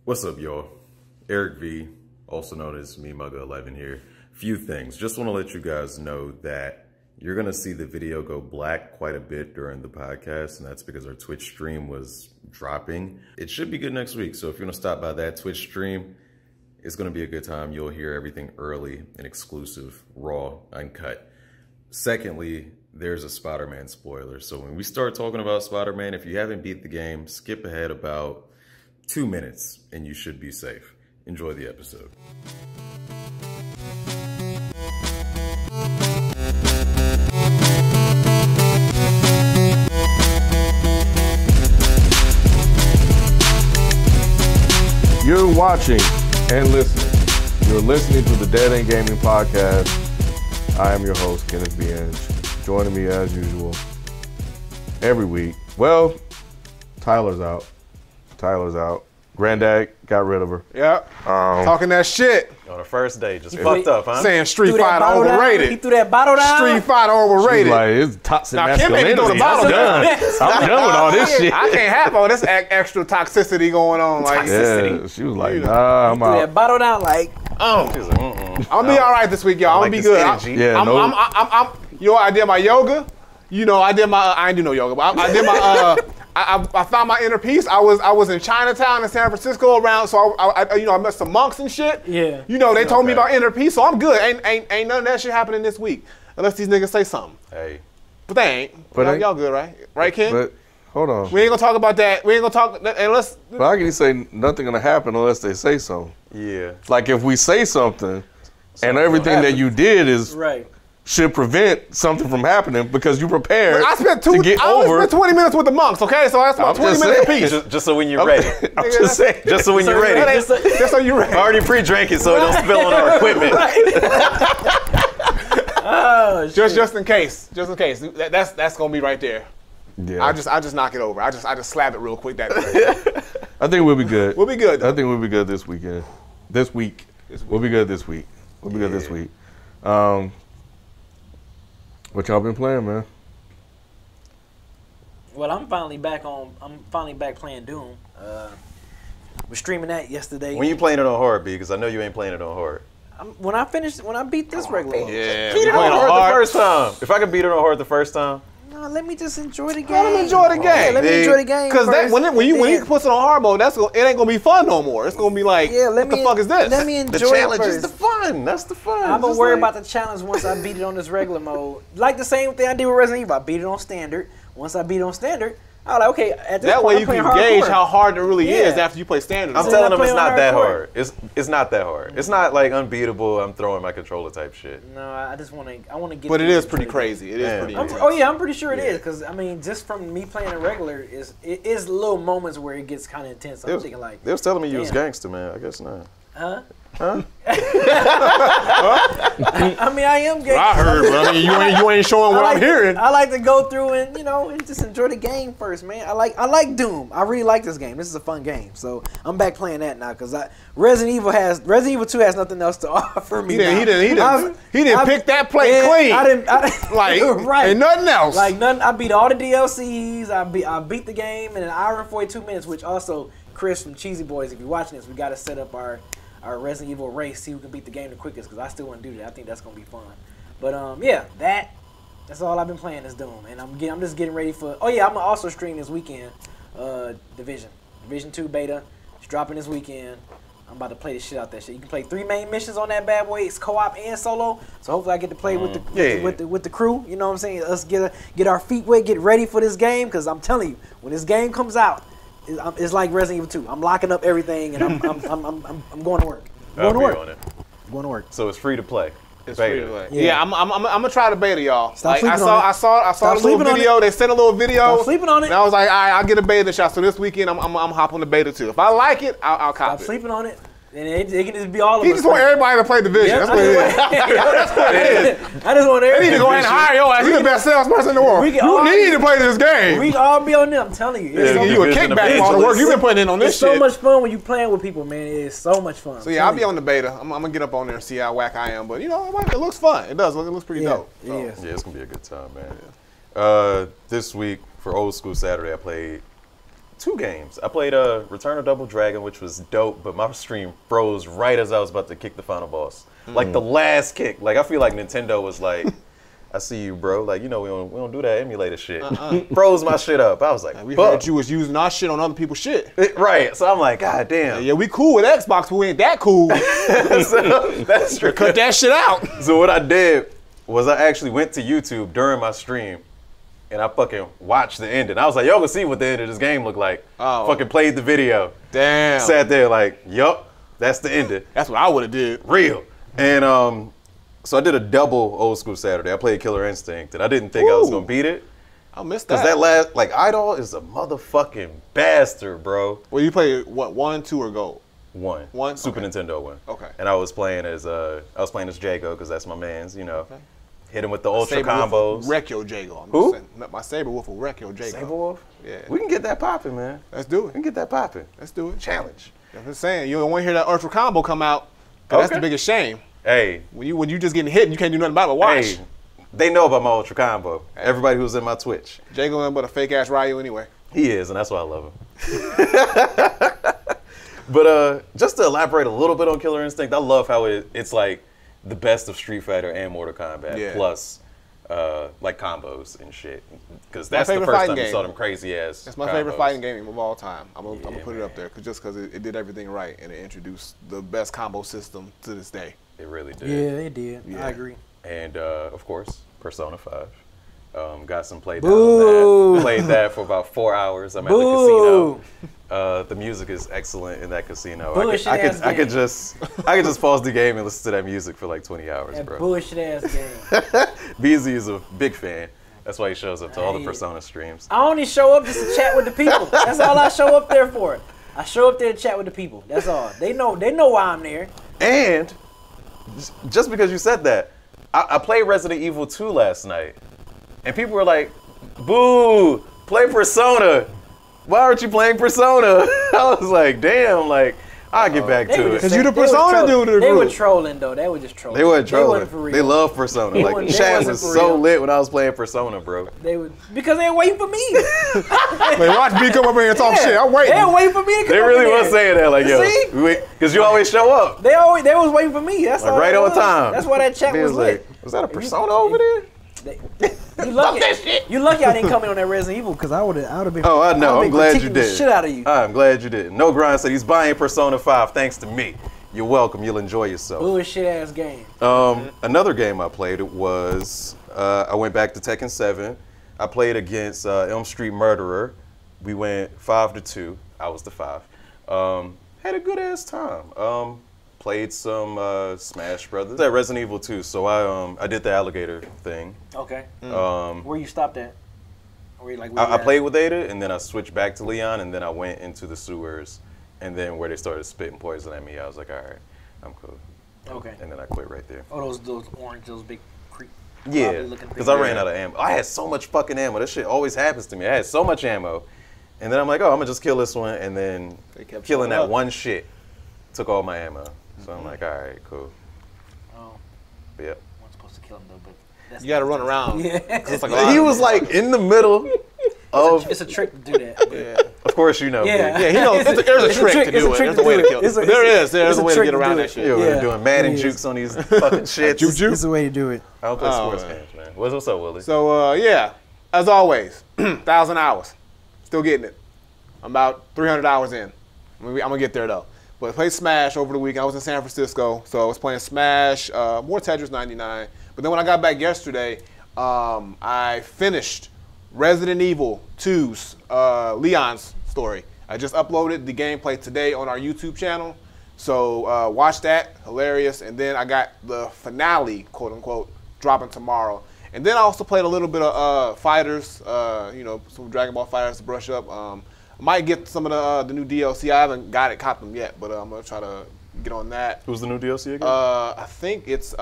What's up, y'all? Eric V, also known as MeMugga11 here. Few things. Just want to let you guys know that you're going to see the video go black quite a bit during the podcast, and that's because our Twitch stream was dropping. It should be good next week, so if you're going to stop by that Twitch stream, it's going to be a good time. You'll hear everything early and exclusive, raw, uncut. Secondly, there's a Spider-Man spoiler. So when we start talking about Spider-Man, if you haven't beat the game, skip ahead about 2 minutes and you should be safe. Enjoy the episode. You're watching and listening. You're listening to the Dead End Gaming Podcast. I am your host, Kenneth B. Inge. Joining me as usual every week. Well, Tyler's out. Granddad got rid of her. Yep. Talking that shit. On the first day, just fucked up, huh? Saying Street Fighter overrated. He threw that bottle down. Street Fighter overrated. She's like, it's toxic masculinity. I'm done with all this shit. I can't have all this extra toxicity going on. Like, yeah, she was like, nah, I'm out. Threw that bottle down like, I'm gonna be all right this week, y'all. I'm gonna be good. You know, I did my yoga. You know, I didn't do no yoga, but I did my. I found my inner peace. I was in Chinatown in San Francisco around, so I met some monks and shit. Yeah. You know, they told me about inner peace, so I'm good. Ain't none of that shit happening this week, unless these niggas say something. Hey. But they ain't. But y'all good, right? Right, Ken? But hold on. We ain't gonna talk about that. We ain't gonna talk unless. But I can say nothing gonna happen unless they say so. Yeah. Like if we say something and everything that you did is right. Should prevent something from happening because you prepared. I spent 20 minutes with the monks, okay? So that's about 20 minutes apiece. Just so when you're ready. I'm just saying. Just so when you're ready. Just so you're ready. I already pre-drank it so it don't spill on our equipment. Oh, just in case. Just in case. That's gonna be right there. Yeah. I just knock it over. I just slap it real quick that way. I think we'll be good. We'll be good. I think we'll be good this weekend. This week. We'll be good this week. We'll be good this week. What y'all been playing, man? Well, I'm finally back playing Doom. Was streaming that yesterday. When you playing it on hard, B? Because I know you ain't playing it on hard. When I beat this regular. Yeah. Beat it on hard the first time. If I could beat it on hard the first time. No, let me just enjoy the game. Let me enjoy the game. Yeah, let me enjoy the game. Because when you put it on hard mode, it ain't gonna be fun no more. It's gonna be like, what the fuck is this? Let me enjoy the challenge it is the fun. That's the fun. I'm gonna worry about the challenge once I beat it on this regular mode. Like the same thing I did with Resident Evil. I beat it on standard. Once I beat it on standard, I was like, okay, at this that point, way you can gauge how hard it really is after you play standard. I'm telling them it's not that hard. It's not that hard. It's not like unbeatable. I'm throwing my controller type shit. No, I want to get. But it is pretty crazy. It is pretty. Oh yeah, I'm pretty sure it is because I mean, just from me playing it regular, it is little moments where it gets kind of intense. I'm thinking like they was telling me you was gangster, man. I guess not. Huh? Huh? I mean, I am gangster. I heard, but I mean, you ain't showing what I'm hearing. I like to go through and just enjoy the game first, man. I like Doom. I really like this game. This is a fun game, so I'm back playing that now because Resident Evil 2 has nothing else to offer me. He didn't pick that plate clean. I didn't like right. And nothing else. Like nothing. I beat all the DLCs. I beat the game in an hour and 42 minutes. Which also, Chris from Cheesy Boys, if you're watching this, we got to set up our Resident Evil race, see who can beat the game the quickest, because I still want to do that. I think that's going to be fun. But, yeah, that's all I've been playing is Doom. And I'm just getting ready for, I'm going to also stream this weekend, Division 2 beta. It's dropping this weekend. I'm about to play the shit out that shit. You can play 3 main missions on that bad boy. It's co-op and solo. So hopefully I get to play with the crew. You know what I'm saying? Let's get our feet wet, get ready for this game, because I'm telling you, when this game comes out, it's like Resident Evil 2. I'm locking up everything and I'm going to work. I'm going to work. So it's free to play. It's free to play. Yeah, I'm gonna try the beta, y'all. Stop sleeping on it. I saw the little video. They sent a little video. Stop sleeping on it. And I was like, I'll get a beta shot. So this weekend I'm hop on the beta too. If I like it, I'll cop it. Stop sleeping on it. And it can just be all of us. He just want everybody to play Division. Yep, that's what it is. That's what it is. I just want everybody. They need to go ahead and hire your ass. You're the best salesperson in the world. You need to play this game. We can all be on them. I'm telling you. You a kickback for all the work you've been putting in on this shit. It's so much fun when you playing with people, man. It is so much fun. So yeah, I'll be on the beta. I'm gonna get up on there and see how whack I am. But you know, it looks fun. It does. It looks pretty dope. So. Yeah, it's gonna be a good time, man. This week for Old School Saturday, I played 2 games. I played Return of Double Dragon, which was dope, but my stream froze right as I was about to kick the final boss. Like the last kick. Like I feel like Nintendo was like, I see you, bro. Like, you know, we don't do that emulator shit. Froze my shit up. I was like, we heard you was using our shit on other people's shit. Right. So I'm like, God damn. Yeah, we cool with Xbox, but we ain't that cool. So, that's true. Cut that shit out. So what I did was I actually went to YouTube during my stream and I fucking watched the ending. I was like, y'all can see what the end of this game looked like. Oh. Fucking played the video. Damn. Sat there like, yup, that's the ending. That's what I would have did. Real. And so I did a double Old School Saturday. I played Killer Instinct, and I didn't think I was gonna beat it. I missed that. Because that last, like, Idol is a motherfucking bastard, bro. Well, you played what, 1, 2, or Gold? 1. 1? Super Okay. Nintendo 1. Okay. And I was playing as Jago, because that's my man's, you know. Okay. Hit him with the ultra combos. Wreck your Jago. Who? My Saberwolf will wreck your Jago. Saberwolf? Yeah. We can get that popping, man. Let's do it. We can get that popping. Let's do it. Challenge. I'm just saying, you don't want to hear that ultra combo come out. That's the biggest shame. Hey. When you just getting hit and you can't do nothing about it, but watch. Hey, they know about my ultra combo. Everybody who's in my Twitch. Jago ain't but a fake ass Ryu anyway. He is, and that's why I love him. But just to elaborate a little bit on Killer Instinct, I love how it's like the best of Street Fighter and Mortal Kombat, plus like combos and shit. Because that's the first time you saw them crazy ass. It's my favorite fighting game of all time. I'm gonna put it up there just because it did everything right and it introduced the best combo system to this day. It really did. Yeah, it did. Yeah. I agree. And of course, Persona 5. Got some play down on that. Played that for about 4 hours. I'm at the casino. The music is excellent in that casino. I could just pause the game and listen to that music for like 20 hours, bro. Bullshit ass game. BZ is a big fan. That's why he shows up to all the Persona streams. I only show up just to chat with the people. That's all I show up there for. I show up there to chat with the people. That's all. They know why I'm there. And just because you said that, I played Resident Evil 2 last night. And people were like, boo, play Persona. Why aren't you playing Persona? I was like, damn, like, I'll get back to it. Because you the Persona dude. They were trolling, though. They were just trolling. They weren't trolling. They wasn't for real. They love Persona. Like, chat was so lit when I was playing Persona, bro. Because they were waiting for me. Wait, watch me come up here and talk shit. I'm waiting. They were waiting for me to come They really was saying that, like, yo, because you always show up. They was waiting for me. That's like all right on time. That's why that chat was lit. Like, was that a Persona over there? You lucky I didn't come in on that Resident Evil because I would have been. Oh, I know. I'm glad you did. Shit out of you. I'm glad you did. No Grind said he's buying Persona 5 thanks to me. You're welcome. You'll enjoy yourself. Bullshit ass game. Another game I played was I went back to Tekken 7. I played against Elm Street Murderer. We went 5-2. I was the 5. Had a good ass time. Played some Smash Brothers. At Resident Evil 2, so I did the alligator thing. Okay. Where you stopped at? I played with Ada, and then I switched back to Leon, and then I went into the sewers, and then where they started spitting poison at me, I was like, all right, I'm cool. Okay. And then I quit right there. Oh, those orange, those big creep. Yeah, because I ran out of ammo. I had so much fucking ammo. This shit always happens to me. I had so much ammo, and then I'm like, oh, I'm gonna just kill this one, and then killing that one shit took all my ammo. So I'm like, all right, cool. Oh. Yep. I'm supposed to kill him though, but you gotta run around. Yeah. He was like in the middle of. It's a trick to do that. Yeah. Of course, you know. Yeah, he knows. There's a trick to do it. There's a way to kill it. There's a way to get around that shit. Yeah, we're doing Madden jukes on these fucking shits. Juke. It's a way to do it. I don't play sports games, man. What's up, Willie? So, yeah, as always, 1,000 hours. Still getting it. I'm about 300 hours in. I'm gonna get there though. But I played Smash over the weekend. I was in San Francisco, so I was playing Smash, more Tetris 99. But then when I got back yesterday, I finished Resident Evil 2's Leon's story. I just uploaded the gameplay today on our YouTube channel. So watch that, hilarious. And then I got the finale, quote unquote, dropping tomorrow. And then I also played a little bit of Fighters, some Dragon Ball Fighters to brush up. I might get some of the new DLC. I haven't caught them yet, but I'm gonna try to get on that. Who's the new DLC again? I think it's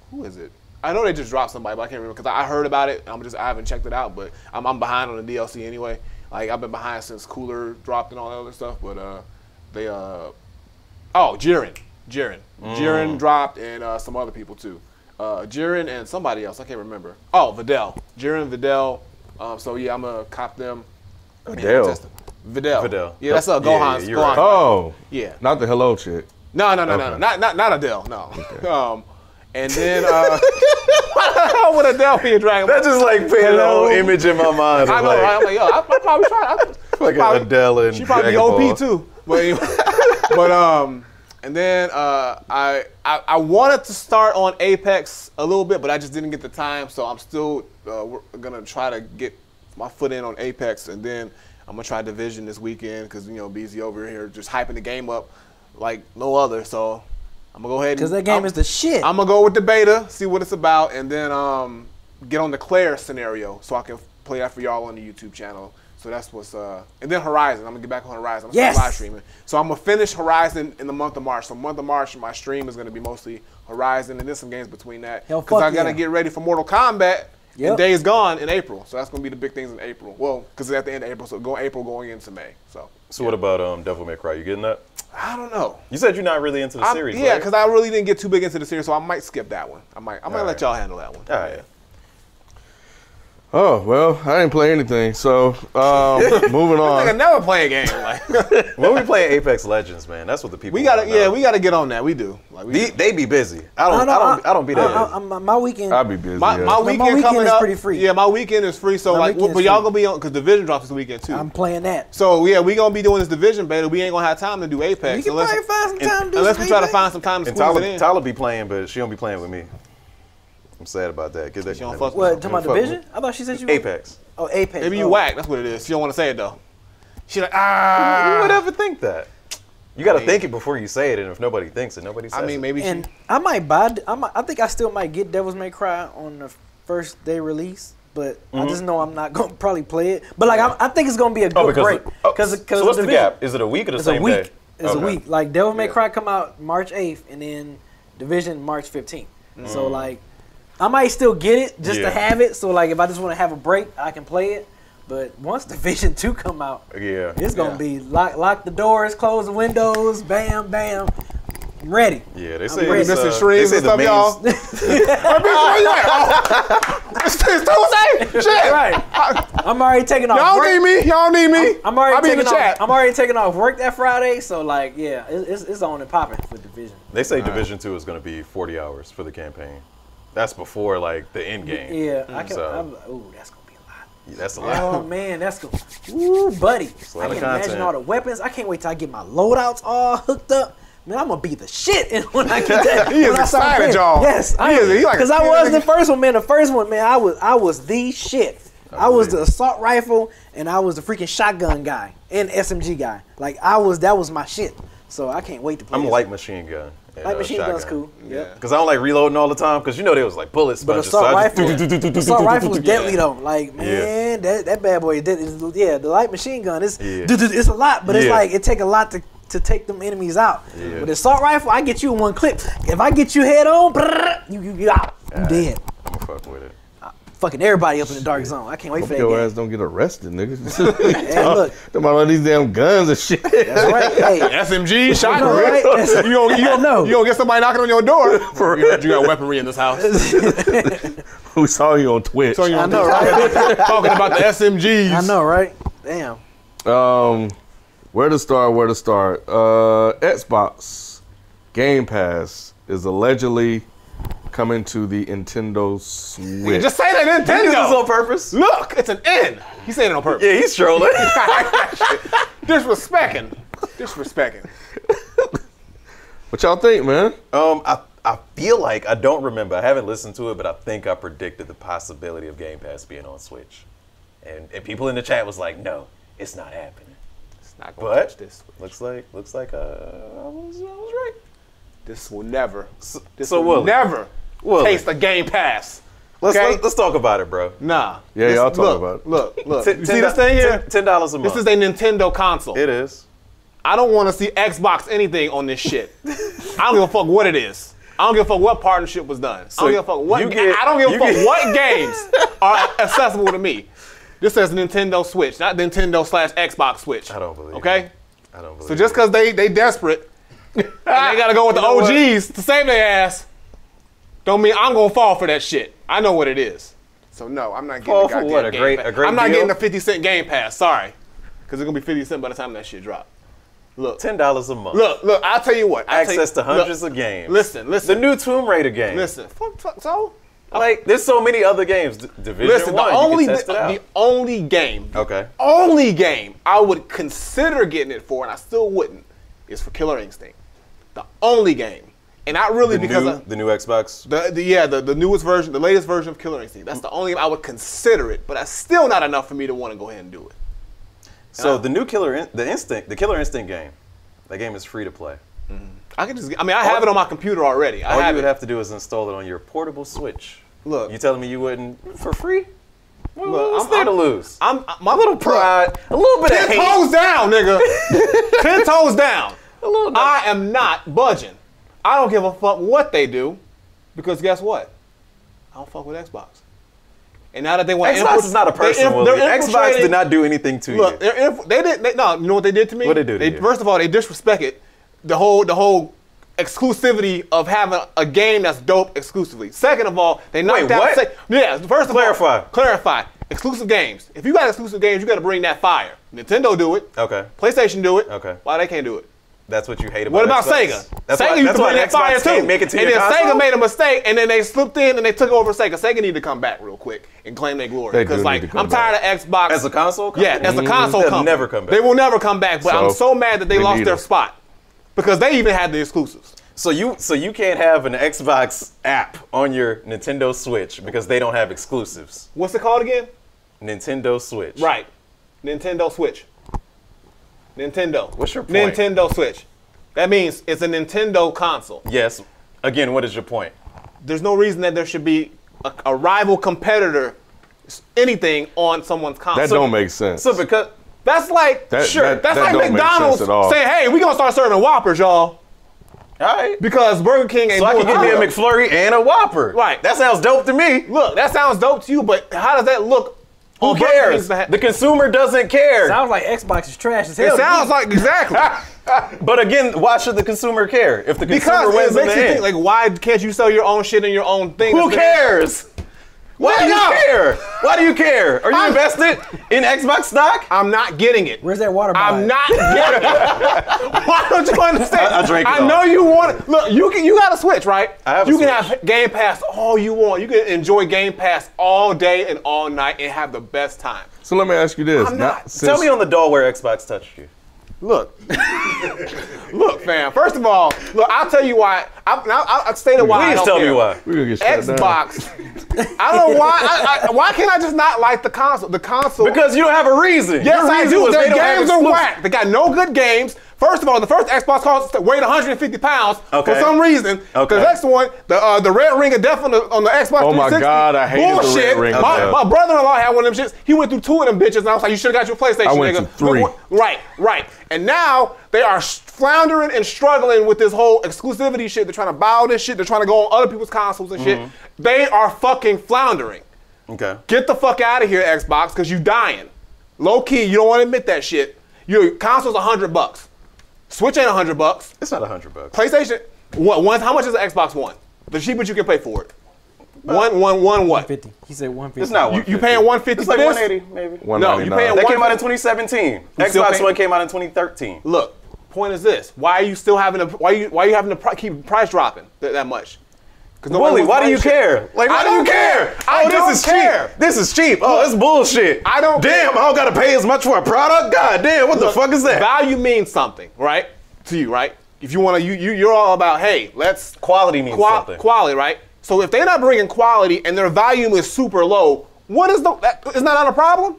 who is it? I know they just dropped somebody, but I can't remember because I heard about it. I haven't checked it out, but I'm behind on the DLC anyway. Like I've been behind since Cooler dropped and all that other stuff, but Jiren dropped and some other people too. Jiren and somebody else I can't remember. Oh, Videl, Jiren, Videl. So yeah, I'm gonna cop them. Vidal. Vidal. Yeah, that's Gohan's. you're right. Oh. Yeah. Not the hello chick. No. Not Adele. No. Okay. And then how would Adele be a dragon? That just like painted a whole image in my mind. I know, right? I'm like, yo, I probably try. Like Adele and she probably Dragon OP too. But anyway, and then I wanted to start on Apex a little bit, but I just didn't get the time. So I'm still gonna try to get my foot in on Apex, and then I'm gonna try Division this weekend because BZ over here just hyping the game up like no other. So I'm gonna go ahead because that game is the shit. I'm gonna go with the beta, see what it's about, and then get on the Claire scenario so I can play that for y'all on the YouTube channel. So that's what's and then Horizon. I'm gonna get back on Horizon. I'm gonna start live streaming. So I'm gonna finish Horizon in the month of March. So month of March, my stream is gonna be mostly Horizon, and then some games between that. Because I gotta get ready for Mortal Kombat. And Days Gone in April. So that's gonna be the big things in April. Well, because it's at the end of April, so April going into May. So what about Devil May Cry? You getting that? I don't know. You said you're not really into the series, yeah, right? because I really didn't get too big into the series, so I might skip that one. I might let y'all handle that one. All right. Oh, well, I didn't play anything, so moving on. I can never play a game. Like when we play Apex Legends, man, that's what the people we gotta get on that. We do. Like they be busy. I don't be that busy. My weekend. I'll be busy. My weekend coming is up. pretty free. Yeah, my weekend is free. So but y'all gonna be on because Division drops this weekend too. I'm playing that. So yeah, we gonna be doing this Division beta. We ain't gonna have time to do Apex. You can probably find some time to do unless we try to find some time to squeeze it in. Tyler be playing, but she don't be playing with me. I'm sad about that. She don't fuck with what, talking about Division? I thought she said you Apex. Oh, Apex. Maybe you whack. That's what it is. She don't want to say it though. She like Who would ever think that? You got to think it before you say it, and if nobody thinks it, nobody says it. I mean, maybe. And I might buy. I think I still might get Devil's May Cry on the first day release, but I just know I'm not gonna probably play it. But like, I think it's gonna be a good break. So what's the gap? Is it a week or the same day? It's a week. Like Devil May Cry come out March 8th, and then Division March 15th. So like, I might still get it just to have it. So like, if I just want to have a break, I can play it. But once Division 2 come out, it's gonna be lock the doors, close the windows, bam, bam. I'm ready. Yeah, they say missing streams and stuff, y'all. It's Tuesday. Shit. Right. I'm already taking off. Y'all need me. Y'all need me. I'm already taking off. Chat. I'm already taking off work that Friday, so like, yeah, it's on and popping for Division. They say Division 2 is gonna be 40 hours for the campaign. That's before like the end game. Yeah, I can. Ooh, that's gonna be a lot. Yeah, that's a lot. Oh man, that's gonna. Ooh, buddy. I can imagine all the weapons. I can't wait till I get my loadouts all hooked up. Man, I'm gonna be the shit when I get that. He is excited, y'all. Yes, because I was the first one, man. The first one, man, I was the shit. I was the assault rifle, and I was the freaking shotgun guy and SMG guy. Like that was my shit. So I can't wait to play. I'm a light machine gun. Light machine gun's cool. Yeah. Because I don't like reloading all the time. Because there was like bullet sponges. But assault rifle is deadly though. Like man, that bad boy. The light machine gun is it's a lot, but it's like it take a lot to take them enemies out. With the assault rifle, I get you in one clip. If I get you head on, you out. You dead. I'm gonna fuck with it. Fucking everybody up in the dark zone. I can't wait for that. Your game. ass don't get arrested, nigga. Hey, look. Talking about all these damn guns and shit. That's right. Hey, SMG, shotgun. Right? You don't get somebody knocking on your door. You got weaponry in this house. Who saw you on Twitch? I know, right? Talking about the SMGs. I know, right? Damn. Where to start? Xbox Game Pass is allegedly coming to the Nintendo Switch. Yeah, just say that Nintendo. This is on purpose. Look, it's an N. He's saying it on purpose. Yeah, he's trolling. Disrespecting. What y'all think, man? I feel like, I don't remember, I haven't listened to it, but I think I predicted the possibility of Game Pass being on Switch. And people in the chat was like, no, it's not happening. It's not going to touch this Switch. Looks like I was right. This will never. Never taste a Game Pass. Let's talk about it, bro. Nah. Yeah, y'all talk about it. Look. You see this thing here? $10 a month. This is a Nintendo console. It is. I don't want to see Xbox anything on this shit. I don't give a fuck what it is. I don't give a fuck what partnership was done. I don't give a fuck what. I don't give a fuck what games are accessible to me. This says Nintendo Switch, not Nintendo/Xbox Switch. I don't believe. Okay. I don't believe. So just because they desperate. And they gotta go with the OGs to save their ass. Don't mean I'm gonna fall for that shit. I know what it is. So no, I'm not getting fall for what? A great I'm not deal? getting a 50-cent Game Pass. Sorry. because it's gonna be 50 cents by the time that shit drop. Look, $10 a month. Look. I'll tell you what. Access to hundreds of games. Listen. The new Tomb Raider game. Listen. So. Like, there's so many other games. Division 1, you can test it out. The only game I would consider getting it for, and I still wouldn't, is for Killer Instinct. The only game. And not really because of the new Xbox? The newest version, the latest version of Killer Instinct. That's the only game I would consider it, but that's still not enough for me to want to go ahead and do it. So the new Killer Instinct game, that game is free to play. Mm-hmm. I have it on my computer already. All you would have to do is install it on your portable Switch. Look, you telling me you wouldn't for free? Well, look, what's there to lose? My little pride, a little bit of hate. 10 toes down, nigga. 10 toes down. A little bit. I am not budging. I don't give a fuck what they do, because guess what? I don't fuck with Xbox. And now that they want Xbox is not a person. Xbox did not do anything to you. Look, you know what they did to me? What they do to you? First of all, they disrespected the whole exclusivity of having a game that's dope exclusively. Second of all, they knocked out. First of all, clarify. Exclusive games. If you got exclusive games, you got to bring that fire. Nintendo do it. Okay. PlayStation do it. Okay. Why they can't do it? That's what you hate about What about Xbox? Sega? That's Sega used to bring that fire too. Make it to and your then console? Sega made a mistake, and then they slipped in and they took over Sega. Sega need to come back real quick and claim their glory. Because I'm tired of Xbox. As a console company? Yeah, as a console company. They'll never come back. They will never come back, but I'm so mad that they lost their spot. Because they even had the exclusives. So you can't have an Xbox app on your Nintendo Switch because they don't have exclusives. What's it called again? Nintendo Switch. Right. Nintendo Switch. Nintendo. What's your point? Nintendo Switch. That means it's a Nintendo console. Yes. Again, what is your point? There's no reason that there should be a rival competitor, anything on someone's console. That don't make sense. So because that's like that's like McDonald's saying, "Hey, we gonna start serving Whoppers, y'all." All right. Because Burger King ain't. So I can get me a McFlurry and a Whopper. Right. That sounds dope to me. Look, that sounds dope to you, but how does that look? Who cares? The consumer doesn't care. Sounds like Xbox is trash as hell. It sounds like exactly. But again, why should the consumer care if the consumer wins in the end? Like, why can't you sell your own shit and your own thing? Who cares? Why do you care? Why do you care? Are you invested in Xbox stock? I'm not getting it. Where's that water bottle? I'm not getting it. Why don't you understand? I drank it. I know you want it. Look, you got a Switch, right? I have a Switch. Switch. You can have Game Pass all you want. You can enjoy Game Pass all day and all night and have the best time. So let me ask you this. Tell me on the doll where Xbox touched you. Look, look, fam. First of all, look. I'll tell you why. I stated why. Please tell me why. We're gonna get Xbox. I don't know why. Why can't I just not like the console? The console. Because you don't have a reason. Yes, Your I reason do. was Their they don't have games are exclusive. whack. They got no good games. First of all, the first Xbox console weighed 150 pounds for some reason. Okay. The next one, the Red Ring of Death on the Xbox 360. Oh my God, I hated bullshit. the Red Ring of Death. My brother-in-law had one of them shits. He went through 2 of them bitches, and I was like, you should have got your PlayStation, I went nigga. through 3. Right. And now they are floundering and struggling with this whole exclusivity shit. They're trying to buy this shit. They're trying to go on other people's consoles and shit. They are fucking floundering. Okay. Get the fuck out of here, Xbox, because you dying. Low key, you don't want to admit that shit. Your console's $100. Switch ain't $100. It's not $100. PlayStation, how much is an Xbox One? The cheapest you can pay for it. One what? 150. He said 150. It's not 150. You paying 150 It's for like this? 180 maybe. No, you paying That came out in 2017. Xbox One came out in 2013. Look, point is this: why are you still having to? Why are you having to keep the price dropping that much? Willie, why do you care? Like, why do you care? This is cheap. This is cheap. Oh, it's bullshit. I don't. Damn, I don't gotta pay as much for a product. God damn, what the fuck is that? Value means something, right? To you, right? If you want to, you're all about, hey, let's quality means something. Quality, right? So if they're not bringing quality and their volume is super low, isn't that not a problem?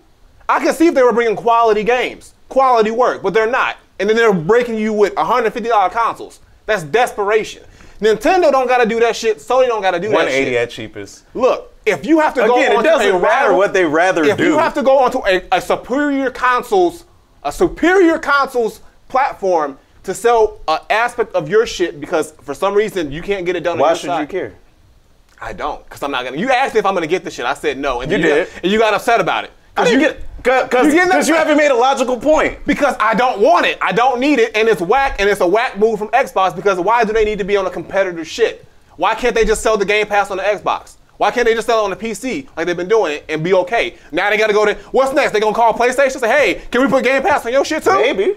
I can see if they were bringing quality games, quality work, but they're not. And then they're breaking you with $150 consoles. That's desperation. Nintendo don't got to do that shit. Sony don't got to do that shit. 180 at cheapest. Look, if you have to go Again, on it doesn't matter what they rather do. If you have to go onto a superior consoles platform to sell an aspect of your shit because for some reason you can't get it done. Why should you care? I don't, because I'm not gonna. You asked me if I'm gonna get this shit. I said no, and you did, and you got upset about it. Because you haven't made a logical point. Because I don't want it. I don't need it, and it's whack, and it's a whack move from Xbox because why do they need to be on a competitor shit? Why can't they just sell the Game Pass on the Xbox? Why can't they just sell it on the PC like they've been doing it and be okay? Now they got to go to, what's next? They going to call PlayStation and say, hey, can we put Game Pass on your shit too? Maybe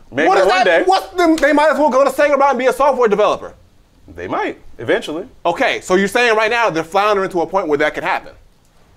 what is one day. They might as well go to Sega and be a software developer. They might, eventually. Okay, so you're saying right now they're floundering to a point where that could happen.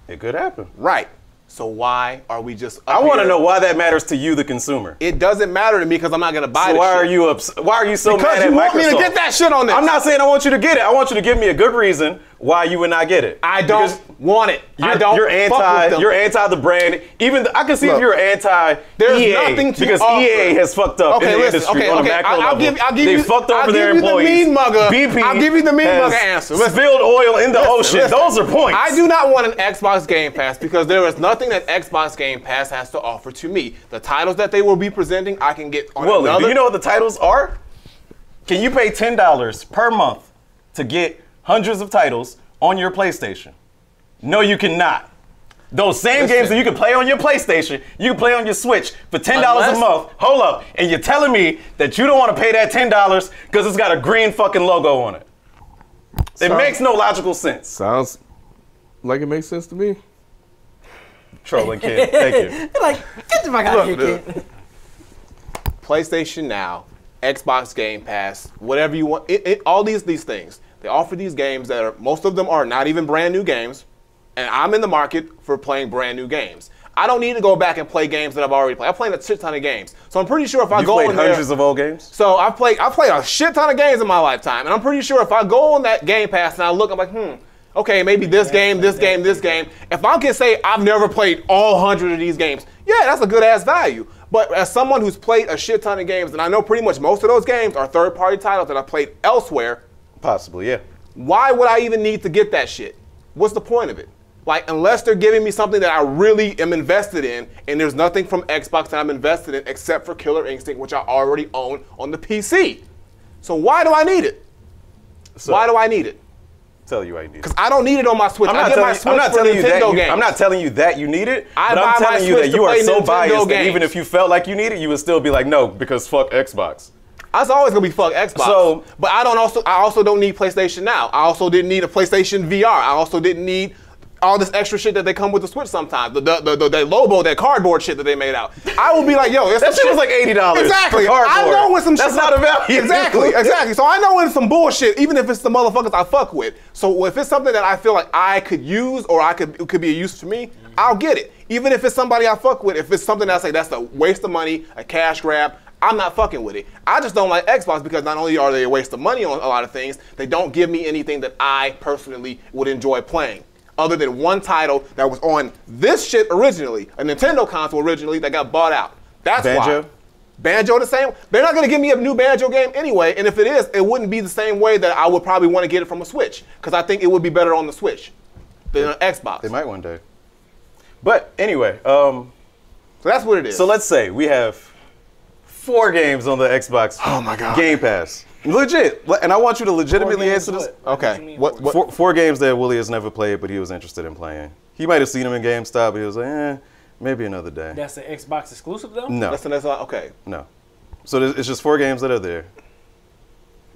It could happen. Right. So why are we just I want to know why that matters to you, the consumer. It doesn't matter to me because I'm not going to buy it. So why are you upset? Why are you so mad at Microsoft? Because you want me to get that shit on this. I'm not saying I want you to get it. I want you to give me a good reason why you would not get it. I don't want it. You're anti the brand. Even I can see if you're anti EA because EA has fucked up in the industry on a macro level. They fucked over their employees. BP I'll give you the mean mugger answer. Spilled oil in the ocean. Those are points. I do not want an Xbox Game Pass because there is nothing that Xbox Game Pass has to offer to me. The titles that they will be presenting, I can get on another. Do you know what the titles are? Can you pay $10 per month to get hundreds of titles on your PlayStation? No, you cannot. Those same games that you can play on your PlayStation, you can play on your Switch for $10 a month. Hold up. And you're telling me that you don't want to pay that $10 because it's got a green fucking logo on it. It makes no logical sense. Sounds like it makes sense to me. Trolling kid. Thank you. Like, get the fuck out of here, kid. PlayStation Now, Xbox Game Pass, whatever you want. All these things. They offer these games that are, most of them are not even brand new games. And I'm in the market for playing brand new games. I don't need to go back and play games that I've already played. I've played a shit ton of games. So I'm pretty sure if I go in there... You've played hundreds of old games? So I've played a shit ton of games in my lifetime. And I'm pretty sure if I go on that Game Pass and I look, I'm like, okay, maybe this game. If I can say I've never played all 100 of these games, yeah, that's a good ass value. But as someone who's played a shit ton of games, and I know pretty much most of those games are third-party titles that I played elsewhere. Possibly, yeah. Why would I even need to get that shit? What's the point of it? Like, unless they're giving me something that I really am invested in, and there's nothing from Xbox that I'm invested in except for Killer Instinct, which I already own on the PC. So why do I need it? Why do I need it? Tell you I need it. Because I don't need it on my Switch. I get my Switch for Nintendo games. I'm not telling you that you need it, but I'm telling you that you are so biased that even if you felt like you need it, you would still be like, no, because fuck Xbox. I was always gonna be fuck Xbox. So, but I also don't need PlayStation Now. I also didn't need a PlayStation VR. I also didn't need all this extra shit that they come with the Switch sometimes. The Lobo, that cardboard shit that they made out. I will be like, yo, that shit was like $80. Exactly. I know when some That's shit. Not a value. Exactly. So I know when some bullshit, even if it's the motherfuckers I fuck with. So if it's something that I feel like I could use or it could be a use for me, I'll get it. Even if it's somebody I fuck with, if it's something that I say that's a waste of money, a cash grab, I'm not fucking with it. I just don't like Xbox because not only are they a waste of money on a lot of things, they don't give me anything that I personally would enjoy playing. Other than one title that was on this shit originally, a Nintendo console originally that got bought out. That's Banjo? why. Banjo the same. They're not gonna give me a new Banjo game anyway, and if it is, it wouldn't be the same way that I would probably want to get it from a Switch, because I think it would be better on the Switch than an Xbox. They might one day. But anyway, so that's what it is. So let's say we have 4 games on the Xbox Game Pass. Legit. And I want you to legitimately answer this. Okay. What? 4 games that Willie has never played, but he was interested in playing. He might have seen them in GameStop, but he was like, maybe another day. That's an Xbox exclusive, though? No. Okay. No. So it's just 4 games that are there.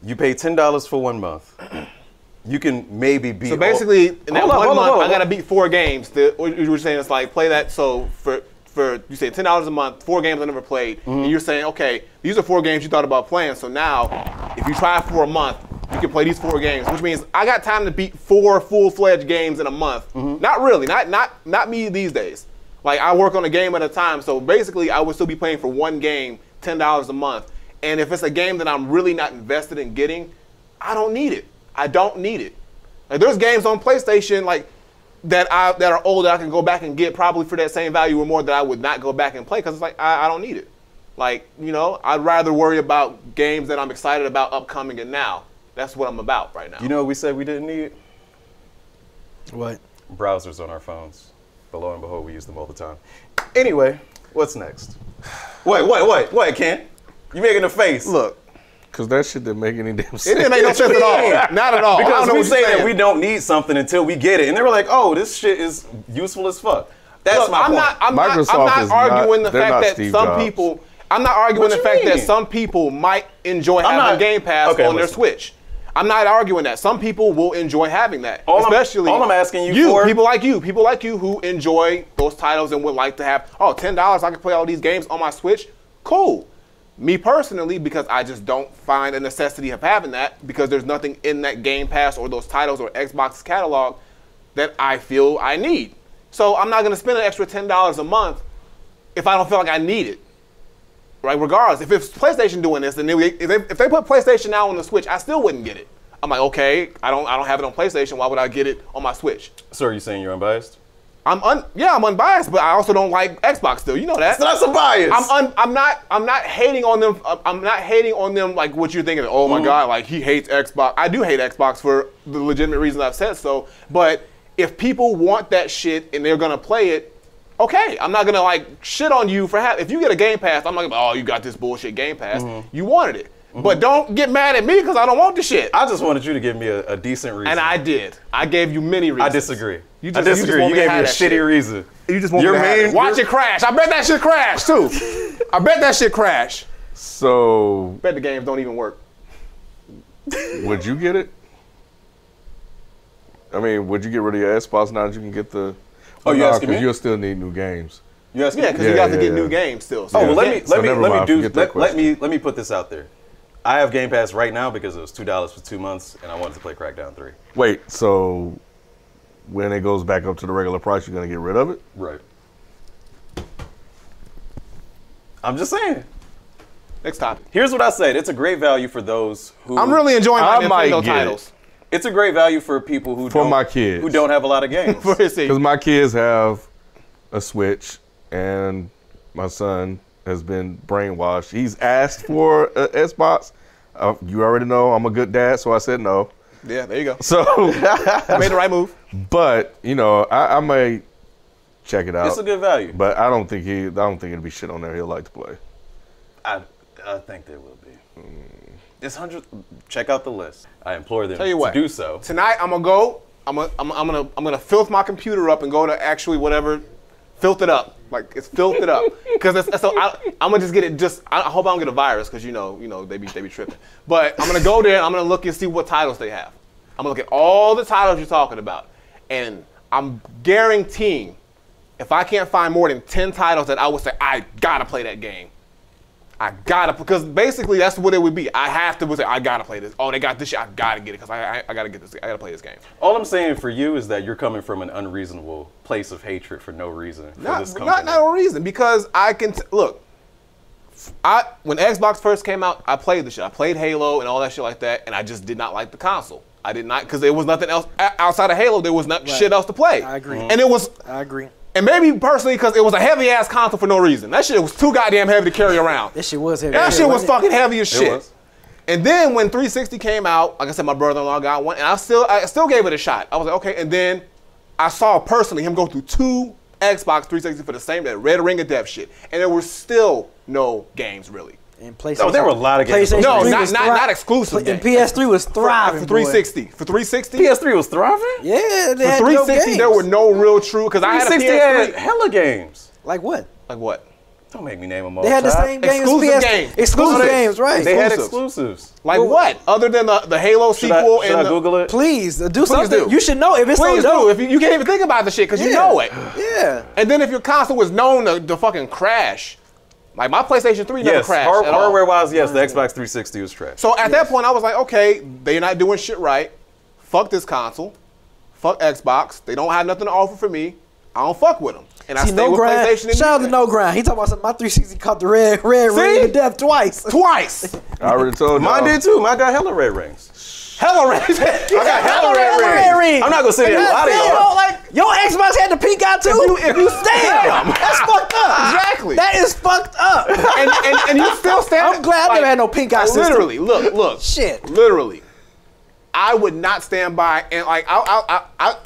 You pay $10 for 1 month. You can maybe beat. So basically, in that 1 month, I gotta beat 4 games. What you were saying is like play that. So for you say $10 a month, 4 games I never played, and you're saying, okay, these are 4 games you thought about playing. So now, if you try for a month, you can play these 4 games, which means I got time to beat 4 full-fledged games in a month. Not really, not me these days. Like I work on a game at a time, so basically I would still be playing for 1 game, $10 a month. And if it's a game that I'm really not invested in getting, I don't need it. I don't need it. Like there's games on PlayStation like that are old that I can go back and get probably for that same value or more that I would not go back and play because it's like I don't need it. Like, you know, I'd rather worry about games that I'm excited about upcoming and now. That's what I'm about right now. You know what we said we didn't need? What? Browsers on our phones. But lo and behold, we use them all the time. Anyway, what's next? Wait, Ken. You making a face. Look. Because that shit didn't make any damn sense. It didn't make no sense at all. Not at all. Because we say that we don't need something until we get it. And they were like, oh, this shit is useful as fuck. That's my point. I'm not arguing the fact that some people, I'm not arguing the fact that some people might enjoy having Game Pass on their Switch. I'm not arguing that. Some people will enjoy having that. All Especially I'm asking you for... people like you who enjoy those titles and would like to have, oh, $10, I can play all these games on my Switch. Cool. Me personally, because I just don't find a necessity of having that, because there's nothing in that Game Pass or those titles or Xbox catalog that I feel I need. So I'm not going to spend an extra $10 a month if I don't feel like I need it. Right? Regardless, if it's PlayStation doing this, then if they put PlayStation Now on the Switch, I still wouldn't get it. I'm like, okay, I don't have it on PlayStation. Why would I get it on my Switch? So are you saying you're unbiased? I'm unbiased, but I also don't like Xbox still. You know that. So that's a bias. I'm not hating on them. I'm not hating on them like what you're thinking. Oh my God, like he hates Xbox. I do hate Xbox for the legitimate reasons I've said so. But if people want that shit and they're gonna play it, okay. I'm not gonna like shit on you for if you get a Game Pass, I'm not gonna, oh, you got this bullshit Game Pass. You wanted it. But don't get mad at me because I don't want the shit. I just wanted you to give me a decent reason. And I did. I gave you many reasons. I disagree. You disagree. You gave me a shitty reason. You just want me to have it. Watch it crash. I bet that shit crash too. I bet that shit crash. So. Bet the games don't even work. Would you get it? I mean, would you get rid of your Xbox now that you can get the? Oh, you asking me? Because you'll still need new games. You asking? Yeah, because you have to get new games still. So well, let me put this out there. I have Game Pass right now because it was $2 for 2 months, and I wanted to play Crackdown 3. Wait, so when it goes back up to the regular price, you're gonna get rid of it? Right. I'm just saying. Next topic. Here's what I said. It's a great value for those who... I'm really enjoying my Nintendo titles. It's a great value for people who my kids. Who don't have a lot of games. Because my kids have a Switch, and my son has been brainwashed. He's asked for an Xbox. You already know I'm a good dad, so I said no. Yeah, there you go. So I made the right move. But you know, I may check it out. It's a good value. But I don't think it'll be shit on there he'll like to play. I think there will be. It's 100. Check out the list. I implore them to do so. Tonight I'm gonna go. I'm gonna filth my computer up and go to actually whatever. Filth it up, like it's filth it up, because I'm gonna just get it. I hope I don't get a virus, because you know they be tripping. But I'm gonna go there and I'm gonna look and see what titles they have. I'm gonna look at all the titles you're talking about, and I'm guaranteeing, if I can't find more than 10 titles that I would say I gotta play that game, because basically that's what it would be. I have to say I gotta play this. Oh, they got this shit. I gotta get it because I gotta get this. I gotta play this game. All I'm saying for you is that you're coming from an unreasonable place of hatred for no reason. Not no reason, because I can look. When Xbox first came out, I played the shit. I played Halo and all that shit like that, and I just did not like the console. I did not, because there was nothing else outside of Halo. There was shit else to play. I agree. And I agree. And maybe personally, because it was a heavy ass console for no reason. That shit was too goddamn heavy to carry around. That shit was heavy. That shit was fucking heavy as shit. It was. And then when 360 came out, like I said, my brother-in-law got one, and I still gave it a shot. I was like, okay. And then I saw personally him go through 2 Xbox 360 for the same, that Red Ring of Death shit, and there were still no games really. And PlayStation. No, there were a lot of games. No, not exclusive. And PS3 was thriving. For 360. For 360? PS3 was thriving? Yeah, they had for 360, there were no real true, because I had a PS3. Had hella games. Like what? Like what? Don't make me name them all. They had the same games. Exclusive games. Exclusive games, right? They had exclusives. Like what? Other than the Halo sequel should I Google it? Please, do something. Do. You should know if it's Please so dope. do. If you can't even think about the shit, because you know it. Yeah. And then if your console was known to fucking crash, like my PlayStation 3 never crashed at all. Hardware-wise, yes, the Xbox 360 was trash. So at that point, I was like, okay, they're not doing shit right. Fuck this console. Fuck Xbox. They don't have nothing to offer for me. I don't fuck with them. And I stay with PlayStation. Shout out to No Grind. He talking about something. My 360 caught the red ring of death twice. Twice. I already told you. Mine did too. Mine got hella red rings. Hella red. I got hella red rings. I'm not gonna sit here and lie to y'all. Like your Xbox had the pink out too. If you damn, that's fucked up. Exactly. That is fucked up. and you still stand. I'm glad I never had no pink out system. Literally, look. Shit. Literally, I would not stand by, and like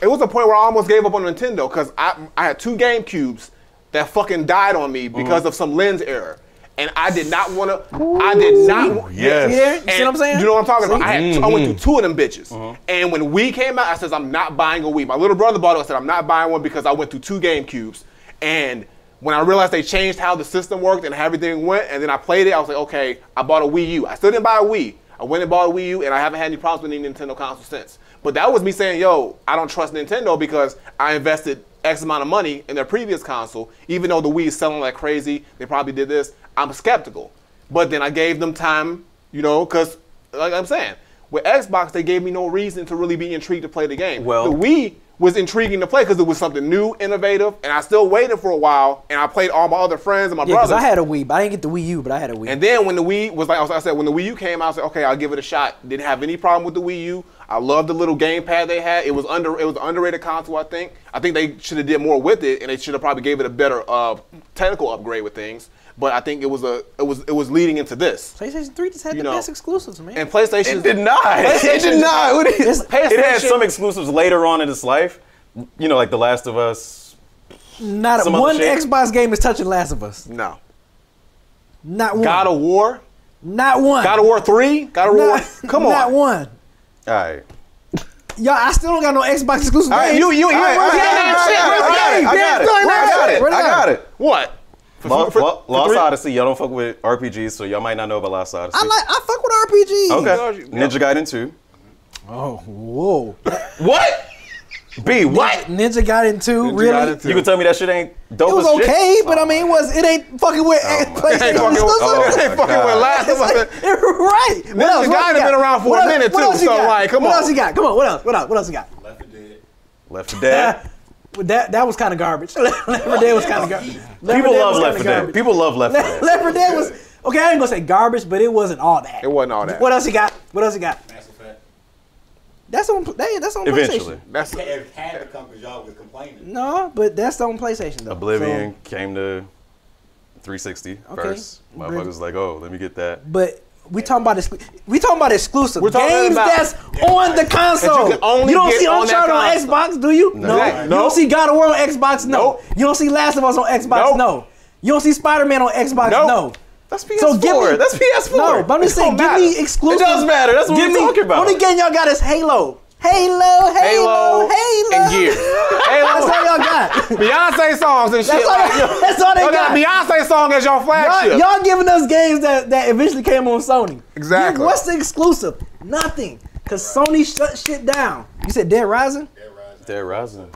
it was a point where I almost gave up on Nintendo because I had 2 GameCubes that fucking died on me because of some lens error. And I did not want to. I did not. Yes. You see what I'm saying? You know what I'm talking about? I went through 2 of them bitches. And when Wii came out, I said, I'm not buying a Wii. My little brother bought it. I said, I'm not buying one because I went through 2 GameCubes. And when I realized they changed how the system worked and how everything went, and then I played it, I was like, okay, I bought a Wii U. I still didn't buy a Wii. I went and bought a Wii U, and I haven't had any problems with any Nintendo console since. But that was me saying, yo, I don't trust Nintendo because I invested X amount of money in their previous console. Even though the Wii is selling like crazy, they probably did this. I'm skeptical. But then I gave them time, you know, because like I'm saying, with Xbox, they gave me no reason to really be intrigued to play the game. Well, the Wii was intriguing to play because it was something new, innovative, and I still waited for a while, and I played all my other friends and my brothers. Yeah, because I had a Wii, but I didn't get the Wii U, but I had a Wii. And then when the Wii was like I said, when the Wii U came out, I said, okay, I'll give it a shot. Didn't have any problem with the Wii U. I loved the little gamepad they had. It was an underrated console, I think. I think they should have did more with it, and they should have probably gave it a better technical upgrade with things. But I think it was leading into this. PlayStation 3 just had the best exclusives, man. And PlayStation did not. It did not. It had some exclusives later on in its life. You know, like The Last of Us. Not one Xbox game is touching Last of Us. No. Not one. God of War. Not one. God of War 3. God of War. Come on. Not one. All right. Y'all, I still don't got no Xbox exclusive games. I got it. What? Lost Odyssey. Y'all don't fuck with RPGs, so y'all might not know about Lost Odyssey. I fuck with RPGs. Okay. Ninja Gaiden 2. Oh, whoa. What? B, what? Ninja Gaiden 2, really? You can tell me that shit ain't dope. It was okay, but I mean, it ain't fucking with PlayStation exclusive. It ain't fucking with Last of Us. Right. Ninja Gaiden been around for a minute too, so like, come on. What else you got? Come on, what else you got? Left 4 Dead. That was kind of garbage. Left 4 Dead was kind of garbage. People love Left 4 Dead. People love Left 4 Dead. Left 4 Dead was okay. I ain't gonna say garbage, but it wasn't all that. It wasn't all that. What else you got? Mass Effect. That's on Eventually. PlayStation. It had to come because y'all was complaining. No, but that's on PlayStation though. Oblivion came to 360 first. Motherfuckers was like, oh, let me get that. But we talking about exclusive games that's on the console. You don't see Uncharted on Xbox, do you? No. You don't see God of War on Xbox? No. You don't see Last of Us on Xbox? No. You don't see Spider-Man on Xbox? No. That's PS4. That's PS4. No, but I'm just saying, give me exclusive. It does matter. That's what we're talking about. Only game y'all got is Halo. And Gears. That's all y'all got. Beyonce songs and shit. That's all they got. Beyonce song as your flagship. Y'all giving us games that eventually came on Sony. Exactly. What's the exclusive? Nothing. Because Sony shut shit down. You said Dead Rising? Dead Rising.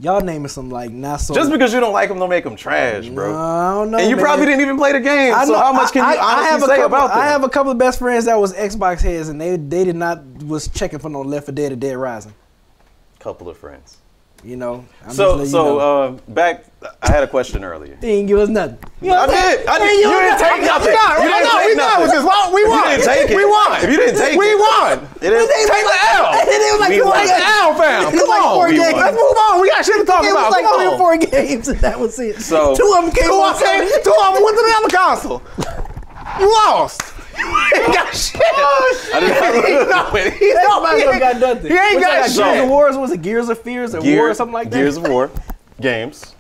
Y'all naming some like not so. Just because you don't like them, don't make them trash, bro. No, I don't know. And you probably didn't even play the game. So how much can you honestly say about them? I have a couple of best friends that was Xbox heads, and they did not was checking for no Left 4 Dead or Dead Rising. Couple of friends. You know. Back. I had a question earlier. He didn't give us nothing. I did. You didn't take nothing. You didn't take nothing. We won. You didn't take it. We won. If you didn't take it, we won. It didn't take the L. We won the L, fam. Come on. Let's move on. We got shit to talk about. It was like 3 or 4 games, and that was it. So 2 of them came on. 2 of them went to the other console. You lost. You ain't got shit. I didn't know it. He got nothing. He ain't got shit. Gears of War, was it Gears of Fears or War or something like that? Gears of War games,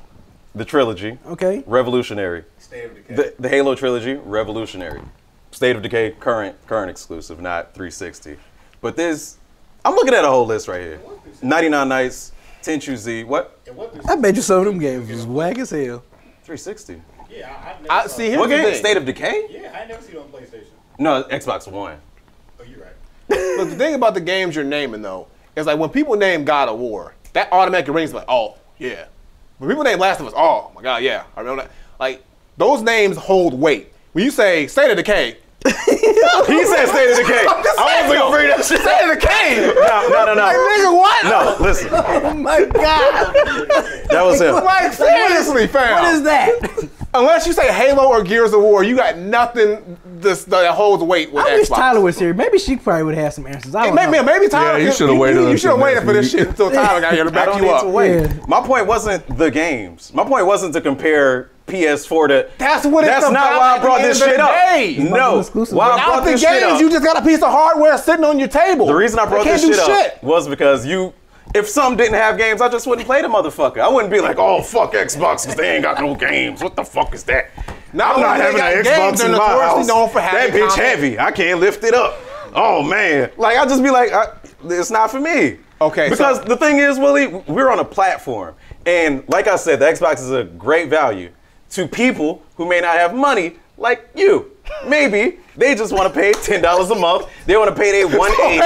the trilogy. Okay. Revolutionary. State of Decay. The Halo trilogy, revolutionary. State of Decay, current exclusive, not 360. But I'm looking at a whole list right here. 99 Nights, Tenchu Z. What? I bet you some of them games was whack as hell. 360. Yeah, I see. Here's What the game? thing. State of Decay? Yeah, I never seen it on PlayStation. No, Xbox One. Oh, you're right. Look, the thing about the games you're naming though is like when people name God of War, that automatically rings like, oh yeah. When people name Last of Us, oh my God, yeah, I remember that. Like those names hold weight. When you say State of Decay, He said State of Decay. I wasn't gonna bring that shit. State of Decay. No. Like, nigga, what? No, listen. Oh my God. That was him. Like seriously, fam. What is that? Unless you say Halo or Gears of War, you got nothing that holds weight with I wish Xbox. Tyler was here. Maybe she probably would have some answers. I don't know. Maybe Tyler. Yeah, you should have waited. You should have waited for this shit until Tyler got here to back you up. Yeah. My point wasn't the games. My point wasn't to compare PS4 to. That's what it's That's about. not why I brought this shit up. No. Exclusive. Why I Without brought the this shit games, up. you just got a piece of hardware sitting on your table. The reason I brought this shit up was because if some didn't have games, I just wouldn't play the motherfucker. I wouldn't be like, oh, fuck Xbox because they ain't got no games. What the fuck is that? I'm not having an Xbox in my house. That bitch heavy. I can't lift it up. Oh, man. Like, I'll just be like, it's not for me. Okay. Because the thing is, Willie, we're on a platform. And like I said, the Xbox is a great value to people who may not have money like you. Maybe. They just want to pay $10 a month. They want to pay their $180.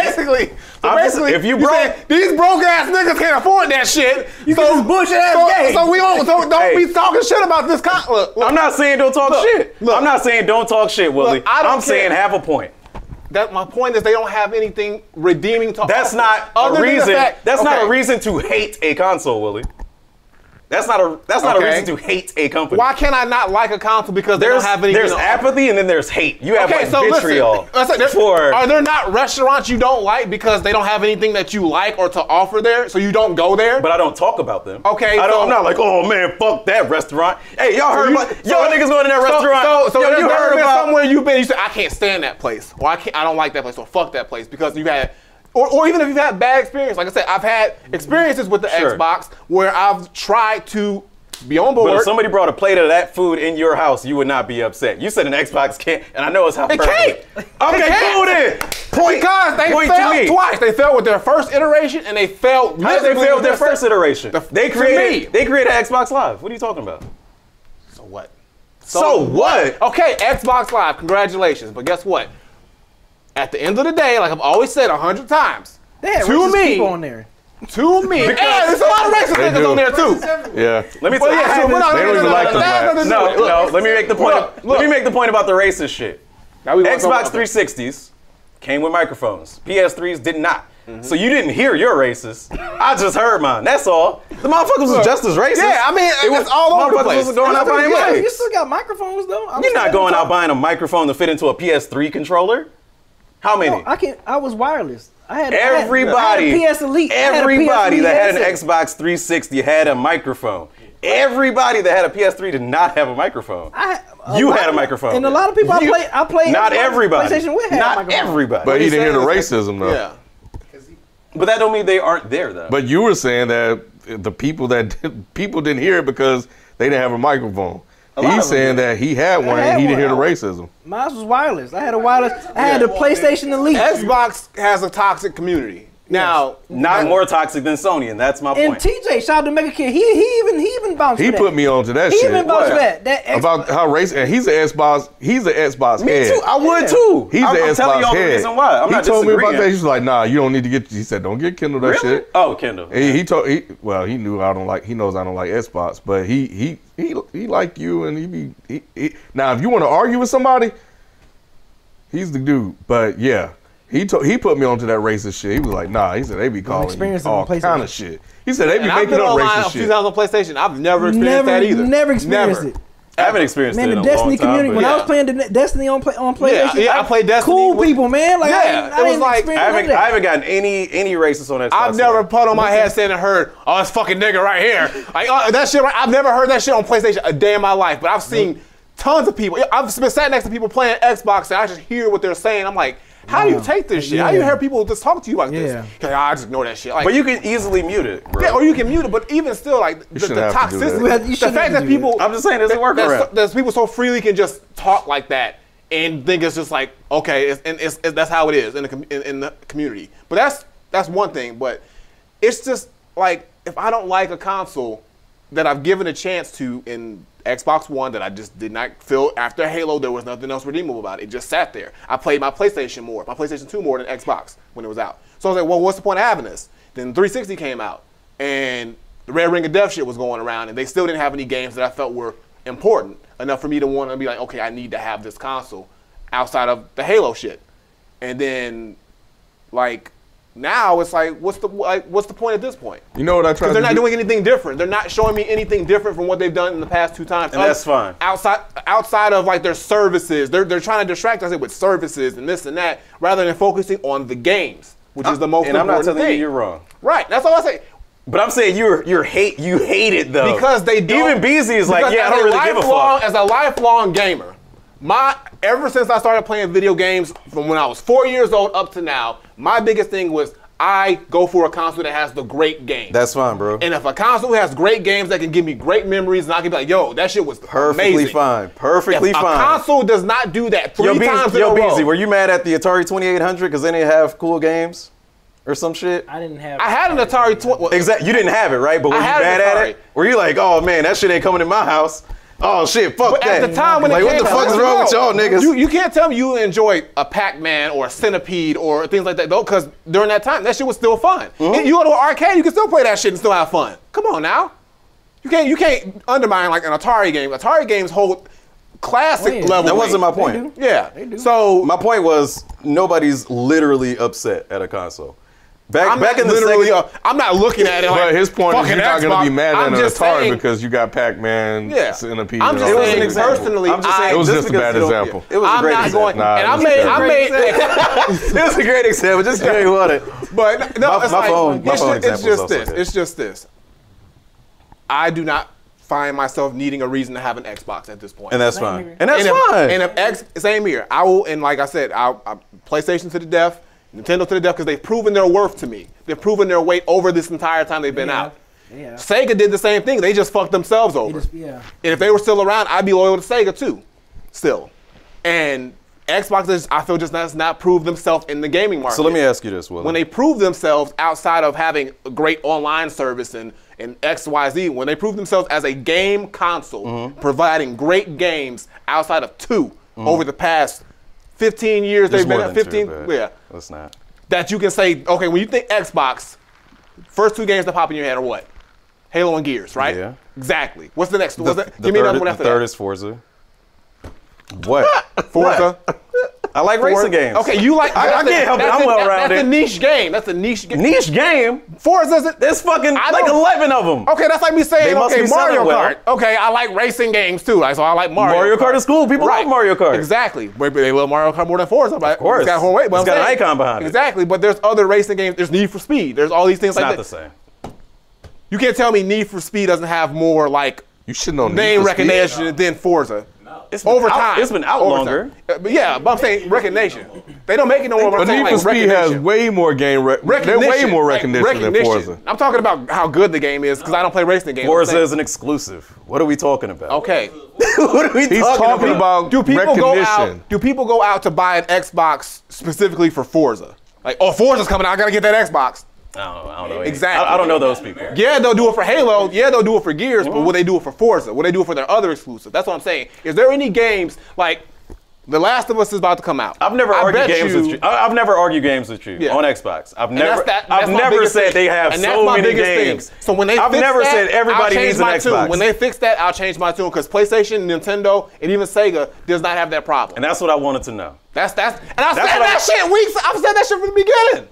Basically, if you broke, these broke ass niggas can't afford that shit. You get this bullshit ass game. So we don't be talking shit about this. Look, I'm not saying don't talk shit. I'm not saying don't talk shit, Willie. I'm saying have a point. That my point is they don't have anything redeeming to That's offer. not a reason. That's not a reason to hate a console, Willie. That's not a reason to hate a company. Why can't I not like a console because they don't have anything? There's apathy and then there's hate. You have vitriol. Are there not restaurants you don't like because they don't have anything that you like or to offer there, so you don't go there? But I don't talk about them. Okay, I'm not like, oh man, fuck that restaurant. Hey, y'all heard about y'all niggas going to that restaurant? So you heard about somewhere you've been. You said I can't stand that place, or I don't like that place, or fuck that place because you've had. Or even if you've had bad experience, like I said, I've had experiences with the Xbox where I've tried to be on board. But if somebody brought a plate of that food in your house, you would not be upset. You said an Xbox can't, and I know it's how perfect. It can't. Okay, cool then. Because they failed twice. They failed with their first iteration, and they failed. How did they fail with their first iteration? They created Xbox Live. What are you talking about? So what? So what? Okay, Xbox Live. Congratulations. But guess what? At the end of the day, like I've always said 100 times, they had racist people on there. To me, and there's a lot of racist niggas on there too. Yeah. Let me tell you. They don't even like them. No. Let me make the point. Let me make the point about the racist shit. Xbox 360s came with microphones. PS3s did not. So you didn't hear your racist. I just heard mine. That's all. The motherfuckers was just as racist. Yeah, I mean, it was all over the place. Was going out buying mics. You still got microphones though. You're not going out buying a microphone to fit into a PS3 controller. How many? No, I was wireless. I had everybody. I had a PS Elite. Everybody that had an Xbox 360 had a microphone. Everybody that had a PS3 did not have a microphone. You had a microphone. And a lot of people I played. Not everybody. PlayStation with had not everybody. But he didn't hear the racism though. Yeah. But that don't mean they aren't there though. But you were saying that the people didn't hear it because they didn't have a microphone. He's saying that he had one and he didn't hear the racism. Mine was wireless. I had a wireless. I had a PlayStation Elite. Xbox has a toxic community. Now, not more toxic than Sony, and that's my point. And TJ, shout out to Mega Kid, he even bounced. He put me onto that shit. He even bounced that about how racist. And he's an Xbox. He's an Xbox head. Me too. I would too. He's an Xbox telling y'all head. The reason why. I'm not told me disagreeing. about that. He's like, nah, you don't need to get. He said, don't get Kindle that shit. Oh, Kindle. He knew I don't like. He knows I don't like Xbox, but he like you, and he now if you want to argue with somebody, he's the dude. But yeah. He put me onto that racist shit. He was like, nah. He said they be calling all kind of shit. He said they be making up racist shit. On PlayStation, I've never experienced that either. Never experienced it. I haven't experienced it in a Destiny long time, community. When I was playing Destiny on PlayStation, I played Destiny. Cool people, man. Like it was like I haven't gotten any racist on Xbox. I've never put on my headset and heard, oh, this fucking nigga right here. Like that shit. I've never heard that shit on PlayStation a day in my life, but I've seen tons of people. I've been sat next to people playing Xbox, and I just hear what they're saying. I'm like, how do you take this shit? How do you hear people just talk to you like this? Like, I just ignore that shit. Like, but you can easily mute it, bro. Yeah, or you can mute it, but even still, like, the toxicity, the fact that people... I'm just saying, there's a workaround. There's people so freely can just talk like that and think it's just like, okay, that's how it is in the community. But that's one thing, but it's just, like, if I don't like a console that I've given a chance to in Xbox One that I just did not feel after Halo, there was nothing else redeemable about it. It just sat there. I played my PlayStation 2 more than Xbox when it was out. So I was like, well, what's the point of having this? Then 360 came out, and the Red Ring of Death shit was going around, and they still didn't have any games that I felt were important enough for me to want to be like, okay, I need to have this console outside of the Halo shit. And then, like, now it's like, what's the point at this point? You know what I try to do? Because they're not doing anything different. They're not showing me anything different from what they've done in the past 2 times. And that's fine. Outside of like their services, they're trying to distract us with services and this and that, rather than focusing on the games, which is the most important thing. And I'm not telling you you're wrong. Right. That's all I say. But I'm saying you hate it though. Because they don't. Even Beezy is like, yeah, I don't really give a fuck. As a lifelong gamer, ever since I started playing video games from when I was 4 years old up to now, my biggest thing was I go for a console that has the great games. That's fine, bro. And if a console has great games that can give me great memories, and I can be like, yo, that shit was perfectly amazing. Fine. Perfectly fine. A console does not do that three times in a row. Beezy, were you mad at the Atari 2800 because they didn't have cool games? Or some shit? I didn't have. I had an Atari 20. Exactly. You didn't have it, right? But were you mad at it? Were you like, oh man, that shit ain't coming in my house? Oh shit, fuck but that. At the time when like, it came what the fuck is wrong with y'all niggas? You can't tell me you enjoyed a Pac-Man or a Centipede or things like that though, because during that time that shit was still fun. Mm-hmm. You go to an arcade, you can still play that shit and still have fun. Come on now, you can't undermine like an Atari game. Atari games hold classic level. That wasn't my point. Yeah. So my point was nobody's literally upset at a console. Back in the Sega, I'm not looking at it like. But his point is you're not going to be mad at an Atari because you got Pac-Man, Centipede. I'm just saying personally. I'm just saying it was just a bad example. It was a great example. I made. It was a great example. Just tell you what it. But no, my phone it's just this. It's just this. I do not find myself needing a reason to have an Xbox at this point. And that's fine. And that's fine. And if same here. I will, and like I said, I'll PlayStation to the death, Nintendo to the death, because they've proven their worth to me. They've proven their weight over this entire time they've been out. Yeah. Sega did the same thing. They just fucked themselves over. And if they were still around, I'd be loyal to Sega too, still. And Xbox, I feel, just does not prove themselves in the gaming market. So let me ask you this, Will. When they prove themselves outside of having a great online service and XYZ, when they prove themselves as a game console, providing great games outside of two over the past 15 years, they've been at 15. Let's not. That you can say, okay, when you think Xbox, first two games that pop in your head are what? Halo and Gears, right? Yeah. Exactly. What's the next? Give me another one after that. The third is Forza. What? Forza. I like racing games. Okay, you like. I can't help it. I'm well-rounded. That's a niche game. That's a niche game. Niche game? Forza isn't. There's fucking like 11 of them. Okay, that's like me saying, okay, Mario Kart. Well. Okay, I like racing games too. So I like Mario. Mario Kart is cool. People love Mario Kart. Exactly. But they love Mario Kart more than Forza. Of course. It's got a whole weight. It's got an icon behind it. Exactly. But there's other racing games. There's Need for Speed. There's all these things like that. It's not the same. You can't tell me Need for Speed doesn't have more like name recognition than Forza. It's over time. It's been out longer. But yeah, but I'm saying recognition. They don't make it no more. But Need for Speed has way more game recognition. They're way more recognition than Forza. I'm talking about how good the game is because I don't play racing games. Forza is an exclusive. What are we talking about? Okay. What are we talking about? Do people go out to buy an Xbox specifically for Forza? Like, oh, Forza's coming out. I gotta get that Xbox. I don't know. Exactly. I don't know those people. Yeah, they'll do it for Halo. Yeah, they'll do it for Gears. But will they do it for Forza? Will they do it for their other exclusives? That's what I'm saying. Is there any games like The Last of Us is about to come out? I've never argued games with you. I've never argued games with you on Xbox. I've never said they have so many games. So when they I've never said everybody needs an Xbox. When they fix that, I'll change my tune because PlayStation, Nintendo, and even Sega does not have that problem. And that's what I wanted to know. And I've said that shit from the beginning.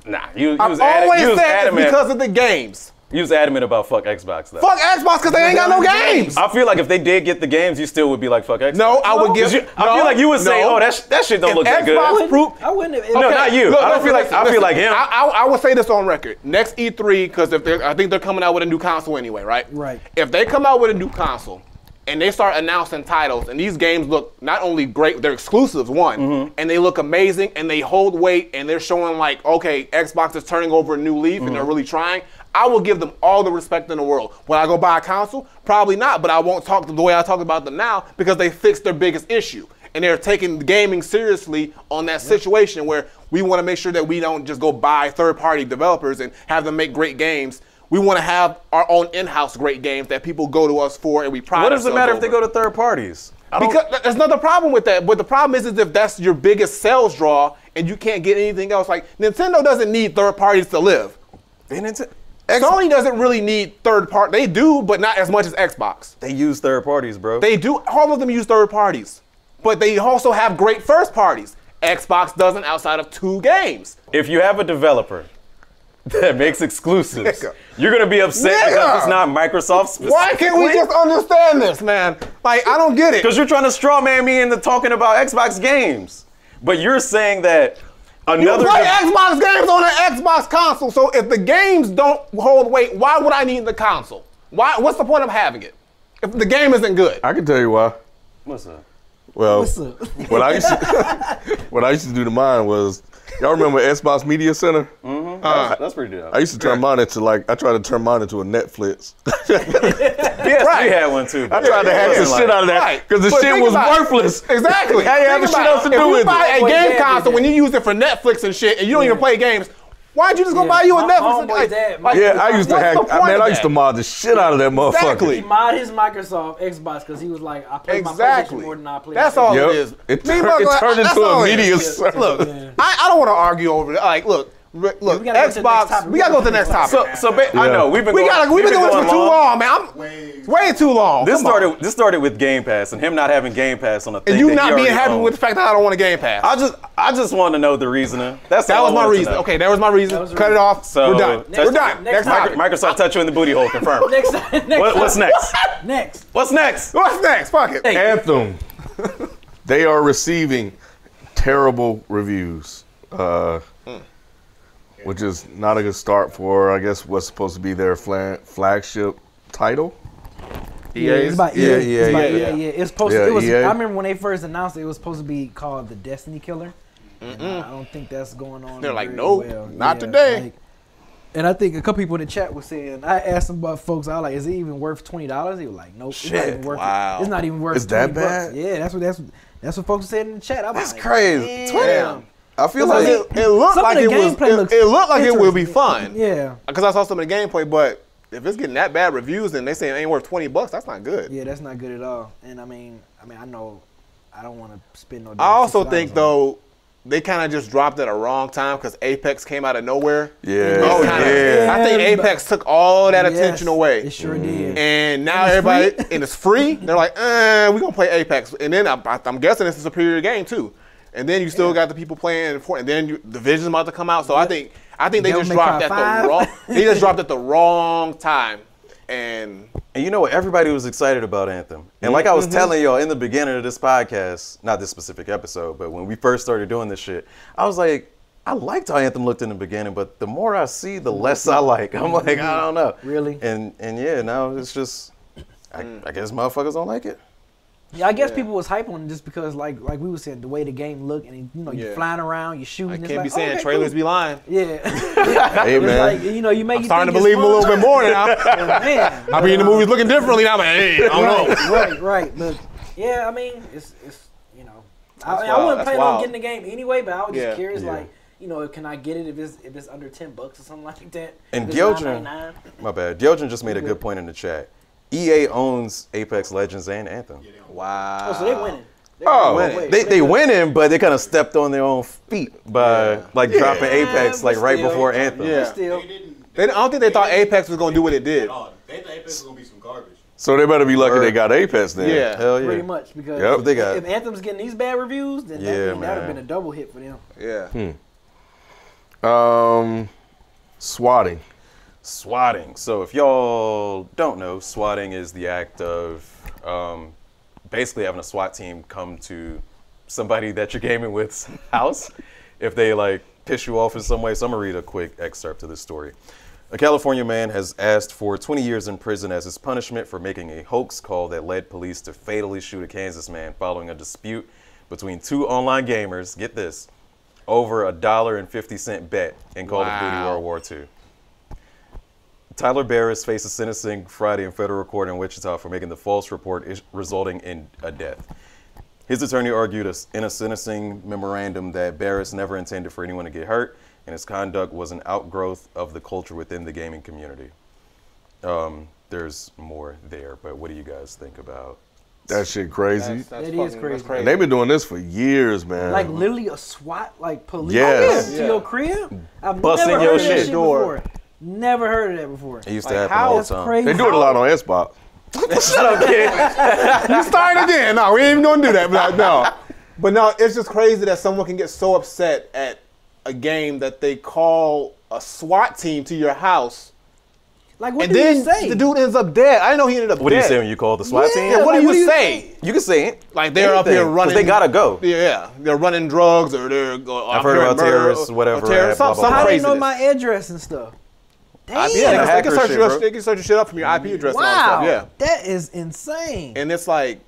Nah, you I've was always said adamant it's because of the games. You was adamant about fuck Xbox though. Fuck Xbox because they ain't got no games. I feel like if they did get the games, you still would be like fuck Xbox. No, I would give. I feel like you would say, oh, that shit don't look that good. I wouldn't have. No, not you. I feel like him. I would say this on record. Next E3, because I think they're coming out with a new console anyway, right? Right. If they come out with a new console and they start announcing titles, and these games look not only great, they're exclusives, and they look amazing, and they hold weight, and they're showing like, okay, Xbox is turning over a new leaf, and they're really trying, I will give them all the respect in the world. When I go buy a console, probably not, but I won't talk the way I talk about them now because they fixed their biggest issue. And they're taking gaming seriously on that situation where we want to make sure that we don't just go buy third-party developers and have them make great games. We want to have our own in-house great games that people go to us for and we pride ourselves What does it matter over. if they go to third parties? Because there's another problem with that. But the problem is if that's your biggest sales draw and you can't get anything else. Like Nintendo doesn't need third parties to live. Sony doesn't really need third party. They do, but not as much as Xbox. They use third parties, bro. They do. All of them use third parties. But they also have great first parties. Xbox doesn't outside of 2 games. If you have a developer that makes exclusives, you're going to be upset because it's not Microsoft specifically. Why can't we just understand this, man? Like, I don't get it. Because you're trying to straw man me into talking about Xbox games. But you're saying that you play Xbox games on an Xbox console, so if the games don't hold weight, why would I need the console? What's the point of having it if the game isn't good? I can tell you why. What's up? Well, what I used to do to mine was, y'all remember Xbox Media Center? That's pretty dope. I used to turn mine into I tried to turn mine into a Netflix. PS3 had one too. I tried to hack the shit out of that because the shit was worthless. Exactly. I didn't have shit else to do with it. If you buy a game console when you use it for Netflix and shit and you don't even play games, Why'd you just go buy you a Netflix? I used to hack. I used to mod the shit out of that motherfucker. Exactly. He mod his Microsoft Xbox because he was like, I play my PlayStation more than I play. That's all it is. It turned into a media circle. Look, I don't want to argue over it. Like, look, Xbox. We gotta go to the next topic. I know we've been doing this for too long, man. Way too long. This started with Game Pass and him not having Game Pass on a thing. And you not being happy with the fact that I don't want a Game Pass. I just want to know the reasoning. That was my reason. Okay, that was my reason. Cut it off. So we're done. We're done. Next topic. Microsoft touch you in the booty hole. Confirm. What's next? What's next? Fuck it. Anthem. They are receiving terrible reviews. Which is not a good start for, I guess, what's supposed to be their flagship title. It's about EA. It's supposed to. It was. EA. I remember when they first announced it was supposed to be called the Destiny Killer. I don't think that's going on. They're like, no, not today. And I think a couple people in the chat were saying, I asked some about folks, I was like, is it even worth $20? They were like, nope, it's not even worth it. It's not even worth Is that bad? $20. Yeah, that's what folks said in the chat. That's crazy. Damn. I feel like it looked like it was. It looked like it would be fun. Yeah. Because I saw some of the gameplay, but if it's getting that bad reviews and they say it ain't worth $20, that's not good. Yeah, that's not good at all. And I mean, I know I don't want to spend no. I also think though they kind of just dropped at a wrong time because Apex came out of nowhere. Yeah. I think Apex took all that attention away. It sure did. And now everybody and it's free. They're like, we're gonna play Apex, and then I'm guessing it's a superior game too. And then you still got the people playing Fortnite, and then Division's about to come out. So I think they just dropped at the wrong time. And you know what? Everybody was excited about Anthem. And like I was telling y'all in the beginning of this podcast, not this specific episode, but when we first started doing this shit, I was like, I liked how Anthem looked in the beginning, but the more I see, the less I like. I'm like, I don't know. Really? And yeah, now it's just, I guess motherfuckers don't like it. Yeah, I guess people was hype on it just because, like we were saying, the way the game looked, and you're flying around, you're shooting. I can't be saying trailers be lying. Yeah. Hey man, like, you make. I'm starting to believe them a little bit more now. Man, I mean, in the movies looking differently now. I'm like, hey, I don't know. Right. But yeah, I mean, it's I wasn't planning on getting the game anyway, but I was just curious, like, can I get it if it's under $10 or something like that? And Gyojin just made a good point in the chat. EA owns Apex Legends and Anthem. Wow. Oh, so they winning. They winning, but they kind of stepped on their own feet by dropping Apex right before Anthem. Yeah. I don't think they thought Apex was gonna do what it did. They thought Apex was gonna be some garbage. So they better be lucky they got Apex then. Yeah. Hell yeah. Pretty much, because they got if Anthem's getting these bad reviews, then that would have been a double hit for them. Yeah. Swatting. Swatting. So if y'all don't know, swatting is the act of basically having a SWAT team come to somebody that you're gaming with's house if they piss you off in some way. So I'm gonna read a quick excerpt to this story. A California man has asked for 20 years in prison as his punishment for making a hoax call that led police to fatally shoot a Kansas man following a dispute between two online gamers, get this, over $1.50 bet in Call of Duty World War II. Tyler Barris faces sentencing Friday in federal court in Wichita for making the false report resulting in a death. His attorney argued in a sentencing memorandum that Barris never intended for anyone to get hurt, and his conduct was an outgrowth of the culture within the gaming community. There's more there, but what do you guys think about? That shit crazy. That is crazy. And they've been doing this for years, man. Like literally a SWAT, police to your crib? I've busting never your heard of that shit before. Never heard of that before. It used to happen all the time. Crazy. They do it a lot on Xbox. Shut up, kid. You started again. No, we ain't even gonna do that. But no, it's just crazy that someone can get so upset at a game that they call a SWAT team to your house. Like, what do you say? The dude ends up dead. I didn't know he ended up dead. What do you say when you call the SWAT team? Yeah, what do you say? You can say it. Like, they're up here running. They gotta go. Yeah, they're running drugs or they're I've heard about terrorists, whatever. Some How crazy. they know my address and stuff? Damn. Yeah, they can search your shit up from your IP address and all that stuff. Yeah. That is insane. And it's like,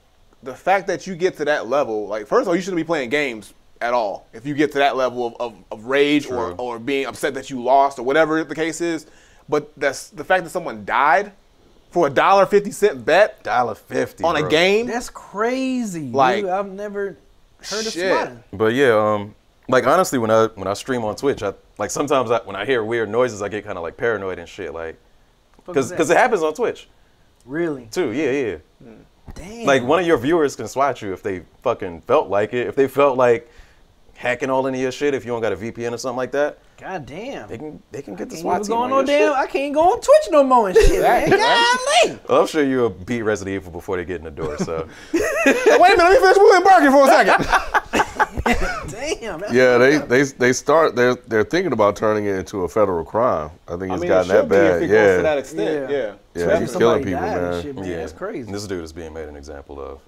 the fact that you get to that level, first of all, you shouldn't be playing games at all. If you get to that level of rage or being upset that you lost or whatever the case is. But that's the fact that someone died for $1.50 bet $1.50 on a game. That's crazy. Like, dude, I've never heard of swatting. But yeah, Like honestly, when I stream on Twitch, like sometimes when I hear weird noises, I get kind of like paranoid and shit, like because it happens on Twitch. Really? Too, yeah. Damn. Like one of your viewers can swat you if they fucking felt like it. If they felt like hacking all into your shit, if you don't got a VPN or something like that. God damn. They can get the SWAT team on your shit. I can't go on Twitch no more and shit, man. Golly. Well, I'm sure you'll beat Resident Evil before they get in the door, so. Wait a minute, let me finish William Barker for a second. Damn. Yeah, they're thinking about turning it into a federal crime. I think it's gotten that bad. If it goes to that extent, Yeah, he's killing people, man. Shit, man. Yeah, that's crazy. And this dude is being made an example of,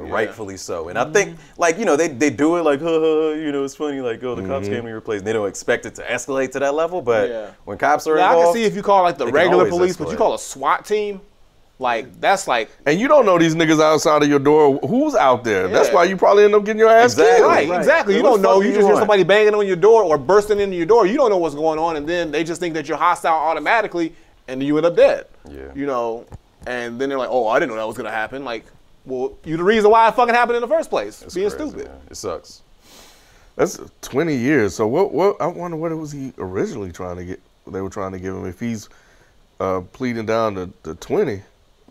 rightfully so. And I think, like, you know, they do it like, you know, it's funny, like, oh, the cops came to your place. And they don't expect it to escalate to that level, but when cops are involved, I can see if you call like the regular police, but you call a SWAT team, like that's like. And you don't know these niggas outside of your door who's out there. Yeah. That's why you probably end up getting your ass killed. Right, exactly. You don't know. You just hear somebody banging on your door or bursting into your door. You don't know what's going on, and then they just think that you're hostile automatically, and then you end up dead. Yeah. You know, and then they're like, "Oh, I didn't know that was gonna happen." Like, well, you're the reason why it fucking happened in the first place. That's being crazy, stupid. Man. It sucks. That's 20 years. So what? I wonder what was he originally trying to get? They were trying to give him if he's pleading down to 20.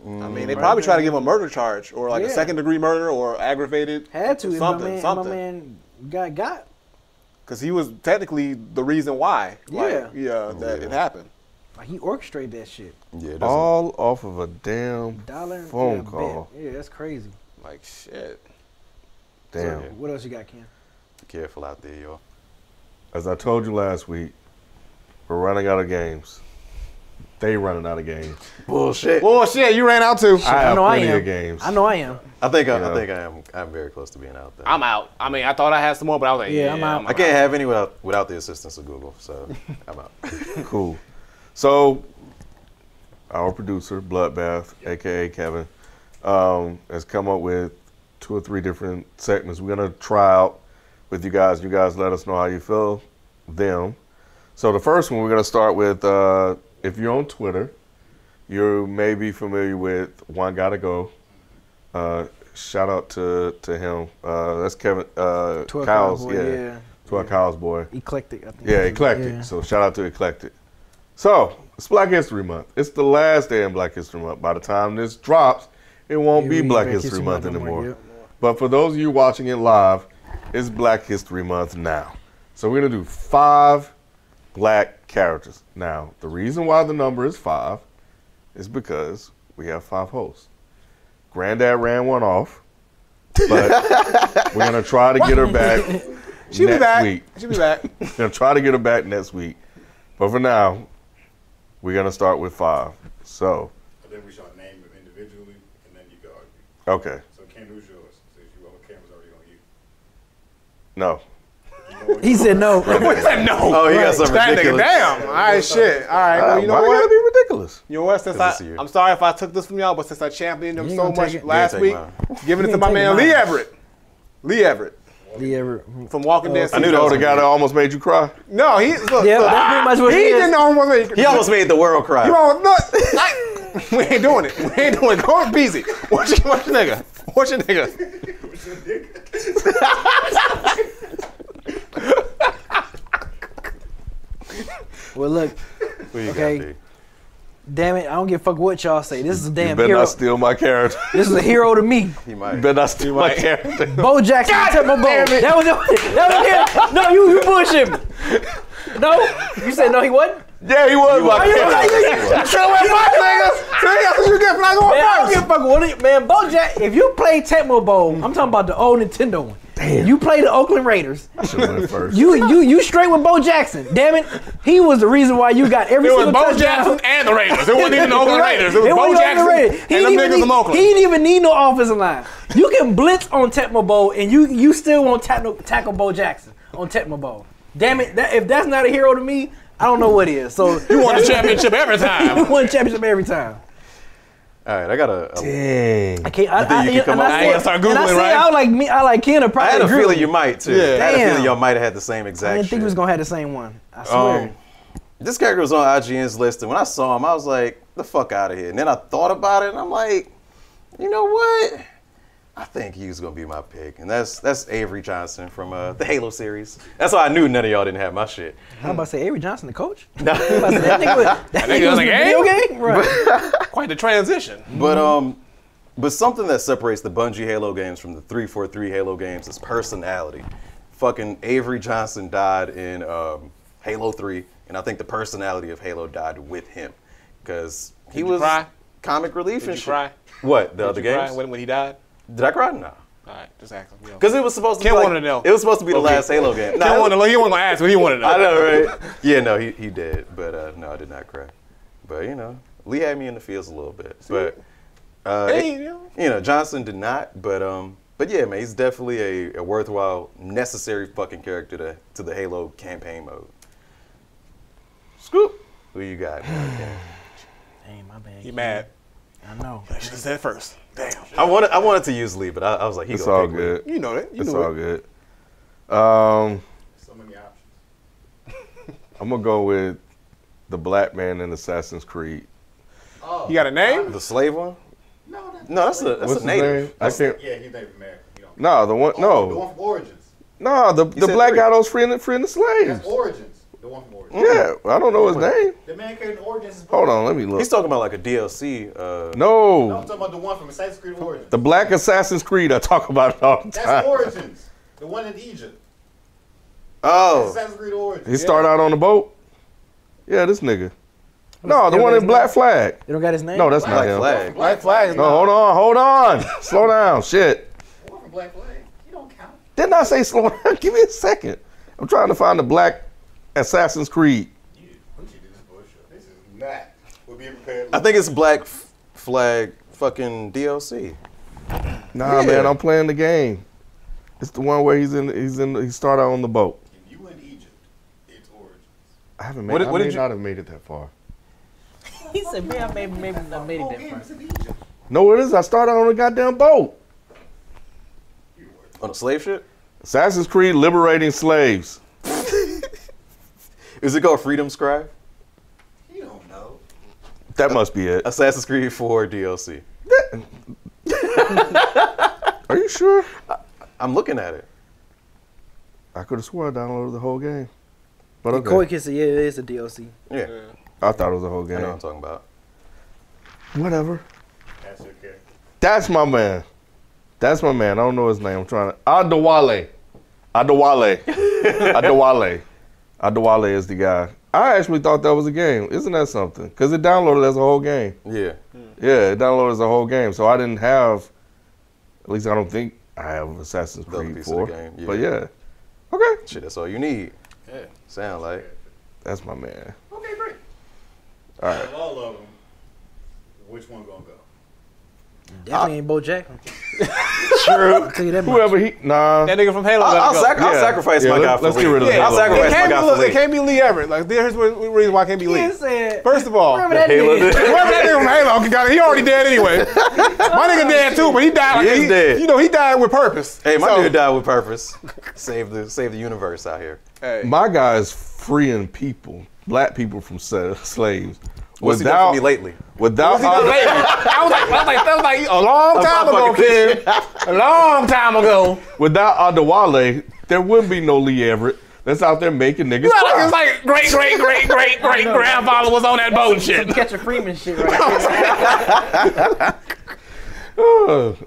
I mean, they probably try to give him a murder charge or like a second-degree murder or aggravated. Had to. Something. My man got. Because he was technically the reason why. That it happened. Like he orchestrated that shit. Yeah. All off of a damn phone call. Yeah, that's crazy. Like shit. Damn. So, What else you got, Ken? Be careful out there, y'all. As I told you last week, we're running out of games. They running out of games. Bullshit. You ran out too. I have know I plenty am. of games. I know I am. I think I'm very close to being out there. I'm out. I mean, I thought I had some more, but I was like, I'm out. I can't have any without the assistance of Google, so I'm out. Cool. So, our producer, Bloodbath, a.k.a. Kevin, has come up with 2 or 3 different segments we're going to try out with you guys. You guys let us know how you feel them. So the first one we're going to start with, if you're on Twitter, you may be familiar with One Gotta Go. Shout out to him. That's Kevin, Kyle's, boy, to our Kyle's boy. Eclectic, I think. Yeah, Eclectic. Yeah. So shout out to Eclectic. So it's Black History Month. It's the last day in Black History Month. By the time this drops, it won't be Black History Month anymore. Yep. But for those of you watching it live, it's Black History Month now. So we're going to do 5 black characters. Now, the reason why the number is 5 is because we have 5 hosts. Granddad ran one off, but we're going to try to get her back next week. She'll be back. We're going to try to get her back next week. But for now, we're going to start with 5. So. And then we shall name them individually, and then you go argue. Okay. So Ken, who's yours? Since you all the camera's already on you. No. He said no. He said no. Oh, he got some ridiculous. Damn. All right, shit. All right. Well, you know why what? gotta be ridiculous? You know what? I'm sorry if I took this from y'all, but since I championed them so much last week, giving it to my man Lee Everett. Lee Everett. From Walking Dead. I knew that was the guy that almost made you cry. No, he. Look, yeah, that's pretty much what he is. Didn't almost make you cry. He almost made the world cry. We ain't doing it. We ain't doing it. Go to Beezy. What's your nigga? What's your nigga? Well, look. Okay. Damn it, I don't give a fuck what y'all say. This is a damn you better hero. Not steal my character. This is a hero to me. He might. You better not steal my character. Bo Jackson, Temple Bo. That was him. No, you bullshit me. No, you said no, he wasn't. Yeah, he was my character. I don't give a fuck what it, man. Bo Jack, if you play Tecmo Bowl, I'm talking about the old Nintendo one. Damn. You play the Oakland Raiders. I should have went first. You straight with Bo Jackson. Damn it. He was the reason why you got every single touchdown. It was Bo Jackson and the Raiders. It wasn't even the Oakland Raiders. It was Bo Jackson and them niggas from Oakland. He didn't even need no offensive line. You can blitz on Tecmo Bowl and you still won't tackle Bo Jackson on Tecmo Bowl. Damn it. If that's not a hero to me, I don't know what is. So you won the championship every time. You won the championship every time. All right, I got a. Dang. I can't. I gotta start Googling, right? I like Ken. Probably I had a agree feeling you might too. Yeah. I had a feeling y'all might have had the same exact. I didn't think we was gonna have the same one. I swear. This character was on IGN's list, and when I saw him, I was like, "The fuck out of here!" And then I thought about it, and I'm like, "You know what? I think he was gonna be my pick, and that's Avery Johnson from the Halo series. That's why I knew none of y'all didn't have my shit. I'm about to say Avery Johnson, the coach. No. That nigga was in a video game, right? Quite the transition. But something that separates the Bungie Halo games from the 343 Halo games is personality. Fucking Avery Johnson died in Halo 3, and I think the personality of Halo died with him, because he was comic relief and shit. Cry? What, the other games? When he died? Did I cry? No. All right, just ask him. Because it was supposed to be wanted to know. It was supposed to be the last Halo game. He wasn't gonna ask, but he wanted to know. I know, right? Yeah, no, he did, but no, I did not cry. But you know, Lee had me in the feels a little bit, but Johnson did not. But yeah, man, he's definitely a worthwhile, necessary fucking character to the Halo campaign mode. Scoop, who you got? Dang, my bad. You mad? I know. I should have said first. Damn. I wanted to use Lee, but I was like, it's all good. You know that. It's all good. So many options. I'm gonna go with the black man in Assassin's Creed. Oh, you got a name? The slave one? No, that's a native. I can't. Yeah, he's Native American. No, the one. The No. one from Origins. No, the black guy that was freeing the slaves. That's Origins. The one from Origins. Yeah, I don't know his name. The man created Origins. Hold on, let me look. He's talking about like a DLC. No. No, I'm talking about the one from Assassin's Creed Origins. The black Assassin's Creed, I talk about it all the time. That's Origins. The one in Egypt. Oh. That's Assassin's Creed Origins. He started out on the boat? Yeah, this nigga. No, the one in Black Flag. You don't got his name? No, that's not him. Flag. Black Flag. No, hold on. Slow down. Shit. The one from Black Flag. You don't count. Didn't I say slow down? Give me a second. I'm trying to find the black Assassin's Creed. You do this bullshit. This is not. We'll be prepared. I think it's Black Flag fucking DLC. Nah, man, I'm playing the game. It's the one where he started out on the boat. If you in Egypt, it's Origins. I haven't made I may not have made it that far. He said, man, I maybe not made it that far. No, it is. I started on a goddamn boat. On a slave ship? Assassin's Creed Liberating Slaves. Is it called Freedom Scribe? You don't know. That must be it. Assassin's Creed 4 DLC. Are you sure? I'm looking at it. I could have swore I downloaded the whole game. But okay. Koi Kiss, yeah, it is a DLC. Yeah. I thought it was a whole game. I know what I'm talking about. Whatever. That's your character. That's my man. That's my man. I don't know his name. I'm trying to. Adewale is the guy. I actually thought that was a game. Isn't that something? Because it downloaded as a whole game. Yeah. Yeah, it downloaded as a whole game. So I didn't have, at least I don't think I have Assassin's Creed 4. Game. Yeah. But yeah. Okay. Shit, that's all you need. Yeah. Sound like. That's my man. Okay, great. All right. Out of all of them, which one gonna go? Definitely ain't Bo Jackson. True. I'll tell you that much. Whoever That nigga from Halo. I'll sacrifice my guy for let's Lee. get rid of I'll Halo. sacrifice my guy for Lee. It can't be Lee Everett. Like, here's the reason why it can't be Lee. He said, First of all, whoever that Halo is. did. whoever that nigga from Halo, he already dead anyway. My nigga dead too, but he died. He is dead. You know, he died with purpose. Hey, my dude died with purpose. Save the universe out here. Hey. My guy is freeing people, black people from slaves. What's he done for me lately? Without that was like a long time ago, kid. A long time ago. Without Adewale, there wouldn't be no Lee Everett that's out there making niggas It's cry. like great grandfather was on that boat and shit. Catch a Freeman shit right there.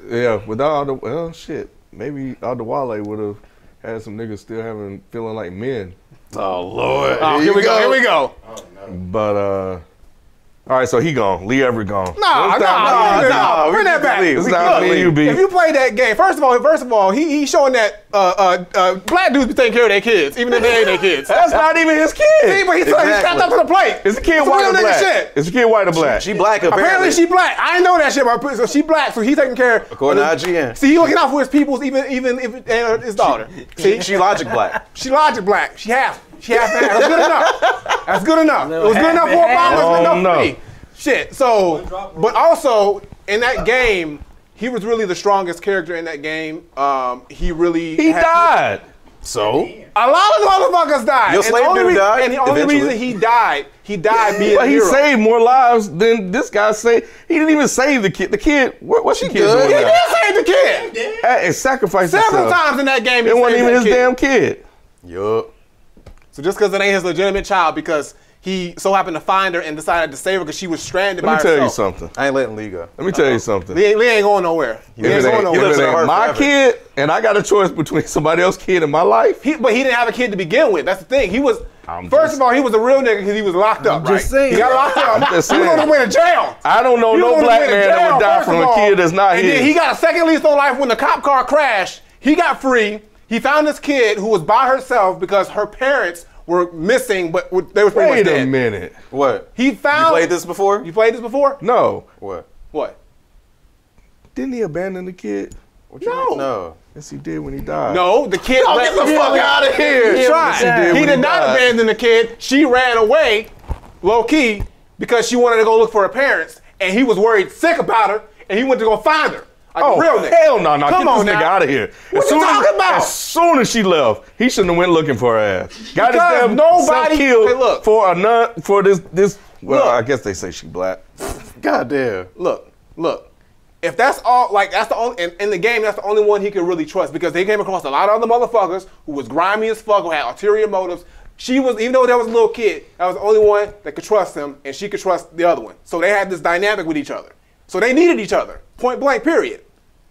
Yeah, without shit. Maybe Adewale would have had some niggas still feeling like men. Oh Lord. Here we go. Oh no. But all right, so he gone. Lee Everett gone. Nah. Bring that back. It's not me, you be. If you play that game, first of all, he's showing that black dudes be taking care of their kids, even if they ain't their kids. That's not even his kid. See, but he stepped up to the plate. Is the kid white or black? Is the kid white or black? She black Apparently she black. I didn't know that shit, but so she black, so he taking care. According to IGN. See, he looking out for his peoples, even if it ain't his daughter. See, She logic black. she logic black. She half. That's good enough. That's good enough. It was good enough for Obama. It's good enough for me. Shit. So, but also in that game, he was really the strongest character in that game. He died. So? A lot of motherfuckers died. Your slave dude died. And the only reason he died being But a he hero. saved more lives than this guy saved. He didn't even save the kid. The kid, what's the kid He doing now? did save the kid. And sacrificed Several himself. times in that game. It wasn't even his damn kid. Yup. So just because it ain't his legitimate child, because he so happened to find her and decided to save her because she was stranded by Let me tell you herself. something. I ain't letting Lee go. Let me tell you something. Lee ain't going nowhere. Lee ain't If going it nowhere. lives in our ain't heart my forever. kid and I got a choice between somebody else's kid and my life, But he didn't have a kid to begin with. That's the thing. He was, I'm first just- of all, he was a real nigga because he was locked up, right? just saying. He got locked up. just He was on saying. his way to jail. I don't know He was no on his black way to man that jail, would die first from of a all. kid that's not And his. then he got a second lease on life when the cop car crashed. He got free. He found this kid who was by herself because her parents were missing, but they were pretty much Wait dead. a minute. What? He found. You played this before? You played this before? No. What? What? Didn't he abandon the kid? What you No. mean? No. Yes, he did when he died. No, the kid. Oh, get the fuck out of here. He tried. Yes, he did He when did he not died. abandon the kid. She ran away, low key, because she wanted to go look for her parents, and he was worried sick about her, and he went to go find her. Like Oh, a real nigga. hell no, no. Come Get on this nigga now. out of here. What you talking about? As soon as she left, he shouldn't have went looking for her ass. Got his Because damn nobody- self killed Hey, look. for a nut for this. Well, Look. I guess they say she black. Goddamn. Look. If that's all, like, that's the only, in the game, that's the only one he could really trust because they came across a lot of other motherfuckers who was grimy as fuck, who had ulterior motives. She was, even though there was a little kid, that was the only one that could trust him, and she could trust the other one. So they had this dynamic with each other. So they needed each other, point blank, period.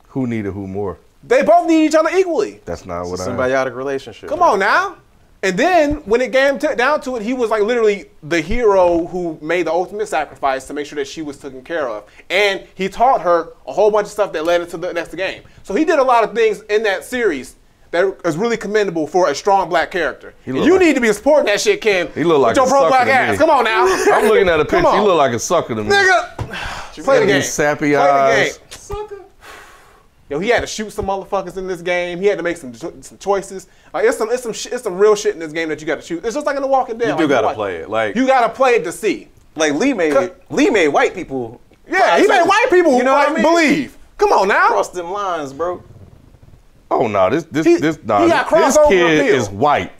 Who needed who more? They both need each other equally. That's not what I. Symbiotic relationship. Come on now. And then when it came down to it, he was like literally the hero who made the ultimate sacrifice to make sure that she was taken care of. And he taught her a whole bunch of stuff that led into the next game. So he did a lot of things in that series that is really commendable for a strong black character. And look you like- need to be supporting that shit, Ken. He look like with your a pro sucker black to ass. me. Come on now. I'm looking at a Come picture. He on. look like a sucker to me. Nigga, play the game. These sappy Play eyes. the game. Yo, he had to shoot some motherfuckers in this game. He had to make some choices. It's some real shit in this game that you got to shoot. It's just like in The Walking Dead. You do like, gotta like, play it. Like you gotta play it to see. Like Lee made white people. Yeah, he made white people You know what I mean? believe. Come on now. Cross them lines, bro. Oh no, this got this crossover kid appeal. is white.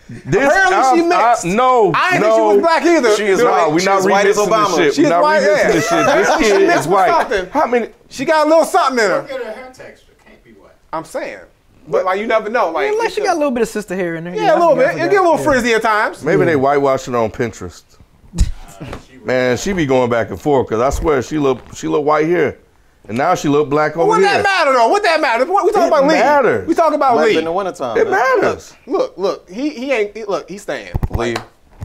Apparently she mixed. No, I didn't no. think she was black either. She is No, white. we're She not is white as remixing Obama. this shit. She's We're not white, remixing yeah. this shit. This She kid mixed is with white. something. How many? She got a little something in her. Look at her hair texture. Can't be white. I'm saying. But like you never know. Like Unless she got a little bit of sister hair in there. yeah, a little bit. I It get a little forgot. frizzy at times. Maybe they whitewashed it on Pinterest. Man, she be going back and forth because I swear she look white here, and now she look black over What here. that matter though? What that matter? We talking It about Lee. matters. We talking about Like Lee. in the wintertime. It man. matters. Look. He ain't. Look, he's staying. Lee.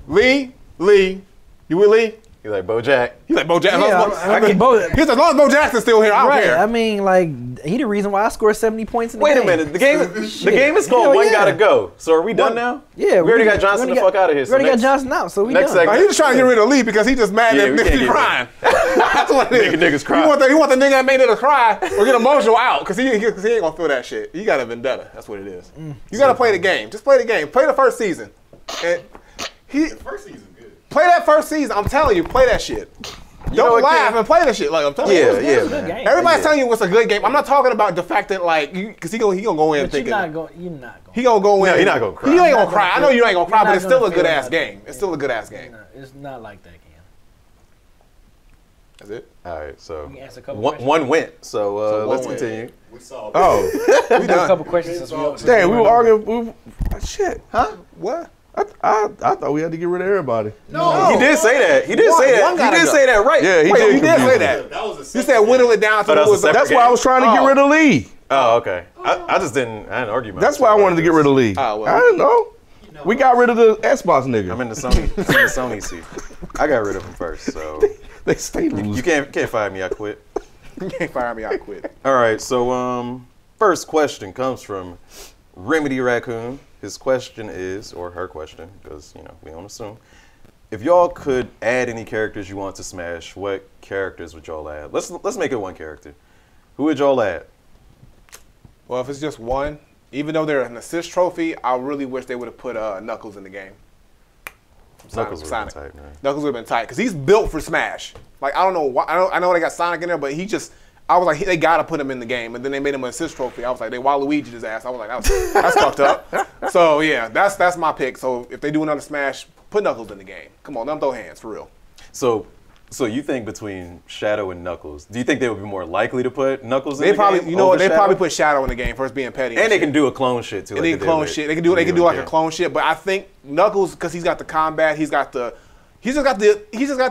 Lee. You with Lee? You like BoJack? He's like Bo Jackson. Yeah, I mean, both. He's as long as Bo Jackson's still here, I don't Right. care. I mean, like, he the reason why I scored 70 points in the Wait game. a minute. The game is called Hell One yeah. Gotta Go. So are we done now? Yeah, We already got Johnson the fuck out of here. We So already got next- Johnson out, so we next done. segment- He's just trying to get rid of Lee because he's just mad Yeah, that we niggas can't be get crying. That's what it is. Making niggas cry. You want the nigga that made it cry or get emotional out because he ain't gonna feel that shit. You got a vendetta. That's what it is. You got to play the game. Just play the game. Play the first season. And First season good. play that first season. I'm telling you, play that shit. know Don't what, laugh Ken? and play that shit. Like I'm telling you. Yeah, It's yeah, good. man. game. Everybody's telling you it's a good game. I'm not talking about the fact that like because he gonna go in But you're thinking not going. You're not going. he gonna go in. No, he not gonna cry. You ain't You're gonna not cry. I gonna know you ain't gonna feel- cry, but you're it's not still a gonna good feel ass that. game. It's still a good ass game. It's not like that game. That's it. All right, so You can ask a couple one questions. went. So, one let's went. continue. We saw. Oh, We A done. couple questions since dang, we were arguing. Shit, Huh? What? I thought we had to get rid of everybody. No. He did say that. He did One- say one that. He gotta did go. say that right. Yeah, he Wait, did. you did confuse say me. that. That was a You said whittle it down to Oh, that was a what separate That's why I was trying to get Oh. rid of Lee. Oh, okay. I just didn't. I didn't argue. That's why I wanted to get rid of Lee. Oh, well. I didn't know. We got rid of the Xbox nigga. I'm in the Sony seat. I got rid of him first, so They stay losing. you can't fire me. I quit. You can't fire me. I quit. All right. So first question comes from Remedy Raccoon. His question is, or her question, because we don't assume. If y'all could add any characters you want to Smash, what characters would y'all add? Let's make it one character. Who would y'all add? Well, if it's just one, even though they're an assist trophy, I really wish they would have put Knuckles in the game. Knuckles would have Sonic. been tight, man. Knuckles would have been tight because he's built for Smash. Like I don't know why. I know they got Sonic in there, but he just. I was like, they gotta put him in the game, and then they made him an assist trophy. I was like, they Waluigi his ass. I was like, that's fucked up. So yeah, that's my pick. So if they do another Smash, put Knuckles in the game. Come on, let them throw hands for real. So you think between Shadow and Knuckles, do you think they would be more likely to put Knuckles in the probably, game? You know what? They probably put Shadow in the game first, being petty. And they can do a clone shit too. And they can clone shit. They can do like a clone shit. But I think Knuckles, because he's got the combat, he's just got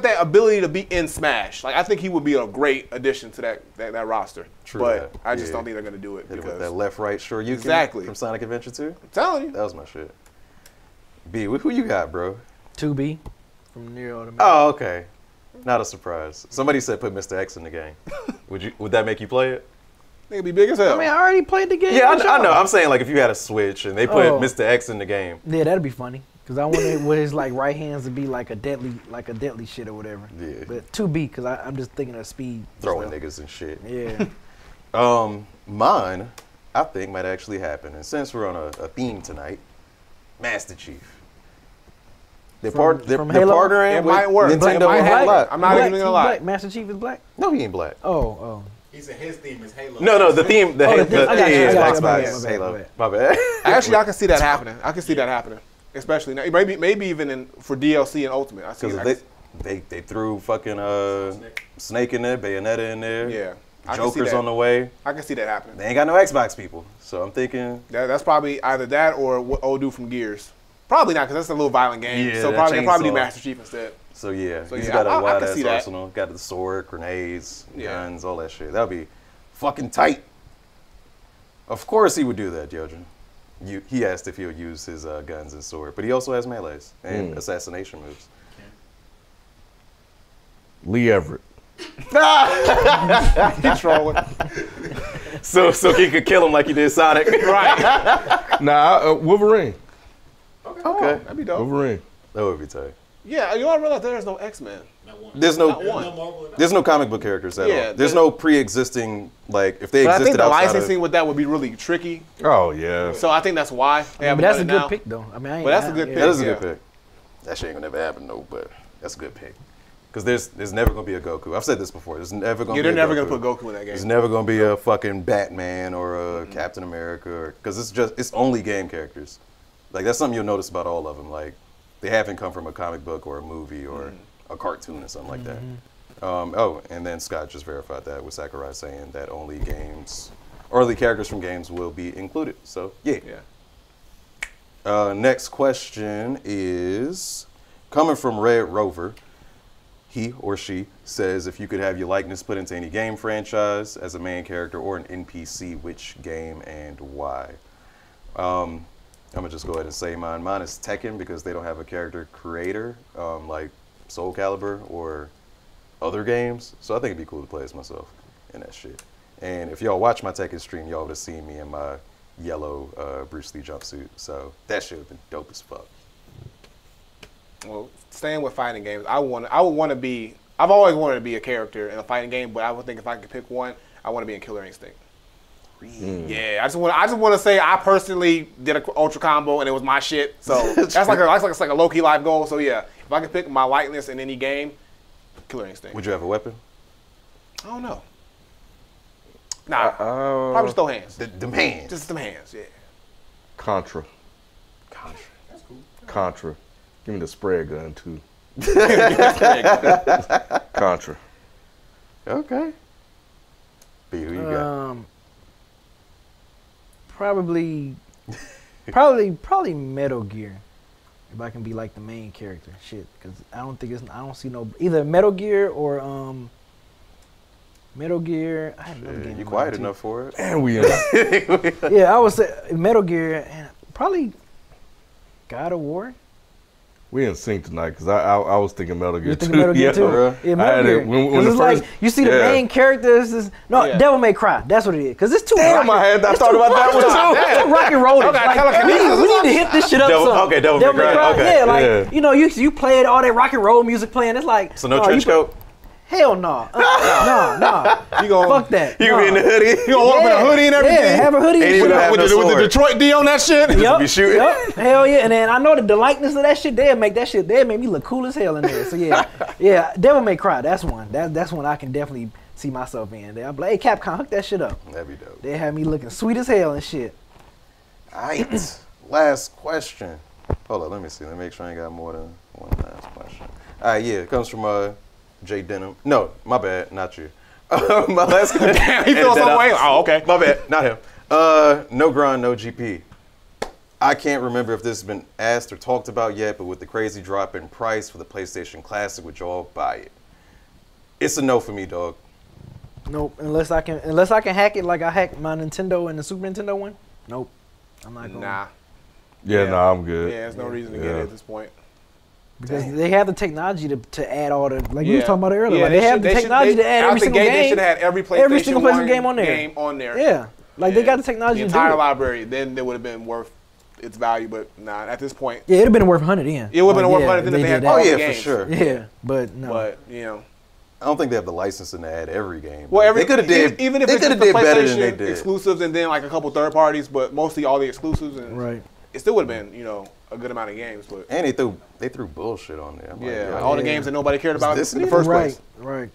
that ability to be in Smash. Like I think he would be a great addition to that roster. True, but I just don't think they're gonna do it because that left, right, sure you exactly from Sonic Adventure 2. I'm telling you, that was my shit. B, who you got, bro? 2B from Nier Automata. Oh, okay. Not a surprise. Somebody said put Mr. X in the game. Would that make you play it? Nigga be big as hell. I mean, I already played the game. Yeah, I know. I'm saying like if you had a Switch and they put Mr. X in the game. Yeah, that'd be funny. Cause I wanted with his like right hands to be like a deadly shit or whatever. Yeah. But 2B, cause I'm just thinking of speed. Throwing niggas and shit. Yeah. Mine, I think might actually happen. And since we're on a theme tonight, Master Chief. They're partnering it with might work. Nintendo. I'm not even gonna lie. Master Chief is black? No, he ain't black. Oh. He said his theme is Halo. No, the theme, the theme is Xbox, Xbox, Halo. My bad. Actually, I can see that happening. Especially now, maybe even for DLC and Ultimate. I see because they threw fucking Snake in there, Bayonetta in there. Yeah, Joker's on the way. I can see that happening. They ain't got no Xbox people, so I'm thinking that's probably either that or what old dude from Gears. Probably not, because that's a little violent game. Yeah, so probably do Master Chief instead. So he's got a wild ass arsenal. Got the sword, grenades, guns, all that shit. That'd be fucking tight. Of course he would do that, Yojin. He asked if he would use his guns and sword, but he also has melees and assassination moves. Lee Everett. He's trolling. So he could kill him like he did Sonic. Right. Nah, Wolverine. Okay. That'd be dope. Wolverine. That would be tight. Yeah, you all realize there's no X-Men. There's no comic book characters at all. There's no pre-existing, like, if they existed I think the outside licensing with that would be really tricky. Oh, yeah. So I think that's why. But that's a good pick, though. I mean, that's a good pick. That is a good pick. That shit ain't gonna never happen, though, but that's a good pick. Because there's never gonna be a Goku. I've said this before. There's never gonna be a Goku. They're never gonna put Goku in that game. There's never gonna be a fucking Batman or a Captain America, because it's only game characters. Like, that's something you'll notice about all of them. Like, they haven't come from a comic book or a movie or a cartoon or something like that. And then Scott just verified that with Sakurai saying that only characters from games will be included. So, yeah. Next question is coming from Red Rover. He or she says, if you could have your likeness put into any game franchise as a main character or an NPC, which game and why? I'm gonna just go ahead and say mine. Mine is Tekken, because they don't have a character creator like Soul Calibur or other games. So I think it'd be cool to play as myself in that shit. And if y'all watch my Tekken stream, y'all would have seen me in my yellow Bruce Lee jumpsuit. So that shit would have been dope as fuck. Well, staying with fighting games, I've always wanted to be a character in a fighting game, but I would think if I could pick one, I want to be in Killer Instinct. Yeah, I just want to say I personally did an ultra combo and it was my shit. So that's like a low key life goal. So yeah, if I could pick my likeness in any game, Killer Instinct. Would you have a weapon? I don't know. Nah, probably just throw hands. Them hands. Just them hands. Yeah. Contra. That's cool. Contra. Give me the spray gun too. Contra. Okay. B, who you got? Probably Metal Gear. If I can be like the main character, shit, because I don't see no either Metal Gear or Metal Gear. I had another game. You quiet enough for it? And we yeah, I would say Metal Gear and probably God of War. We in sync tonight, because I was thinking Metal Gear too. Metal Gear too? Yeah, Metal Gear. When it's like, you see the main characters. Devil May Cry. That's what it is. Because it's too Damn, I thought about that one too. It's too rock and roll. Like, we need to hit this shit up. Devil May Cry. Okay. Yeah, like, you know, you play all that rock and roll music playing. It's like. So no trench coat? Hell no. No. Fuck that. You gonna be in the hoodie? You gonna walk with a hoodie and everything? Yeah, have a hoodie. With the Detroit D on that shit? Be shooting? Yep. Hell yeah. And then I know the likeness of that shit, they'll make me look cool as hell in there. So yeah. Devil May Cry. That's one. That's one I can definitely see myself in. I'm like, hey, Capcom, hook that shit up. That'd be dope. They had me looking sweet as hell and shit. All right, last question. Hold on, let me see. Let me make sure I ain't got more than one last question. All right, yeah, it comes from Jay Denham. No, my bad, not you. My last question. Damn, he feels some way. Oh, okay. My bad, not him. No grind, no GP. I can't remember if this has been asked or talked about yet, but with the crazy drop in price for the PlayStation Classic, would y'all buy it? It's a no for me, dog. Nope. Unless I can hack it like I hacked my Nintendo and the Super Nintendo one. Nope. I'm not going. Nah. Yeah, nah, I'm good. Yeah, there's no reason to get it at this point. Because they have the technology to add all the, like you were talking about it earlier. Yeah, like they have the technology to add every single game. They should have had every PlayStation game on there. Yeah. Like they got the technology to do it. The entire library, then it would have been worth its value, but nah, at this point. Yeah, it'd have been worth 100 in. It would have been worth 100 then if they had all the games. For sure. Yeah, but no. But, you know. I don't think they have the licensing to add every game. Well, they could have did even if they it's just did the better than they PlayStation did. exclusives and then like a couple third parties, but mostly all the exclusives, and right. It still would have been, you know, a good amount of games. But and they threw bullshit on there. I'm like, all the games that nobody cared about in the first place. Right.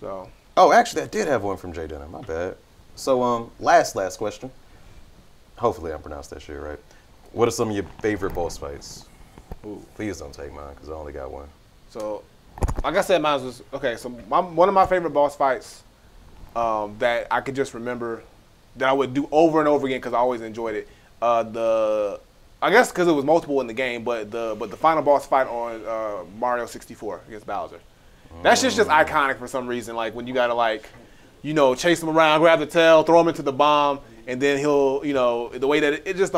So. Oh, actually, I did have one from Jay Denham. My bad. So, last question. Hopefully, I pronounced that shit right. What are some of your favorite boss fights? Ooh, please don't take mine because I only got one. So, like I said, mine was okay. So, one of my favorite boss fights that I could just remember that I would do over and over again because I always enjoyed it. I guess because it was multiple in the game, but the final boss fight on Mario 64 against Bowser. That shit's just iconic for some reason. Like when you gotta like, you know, chase him around, grab the tail, throw him into the bomb, and then he'll, you know, the way that it just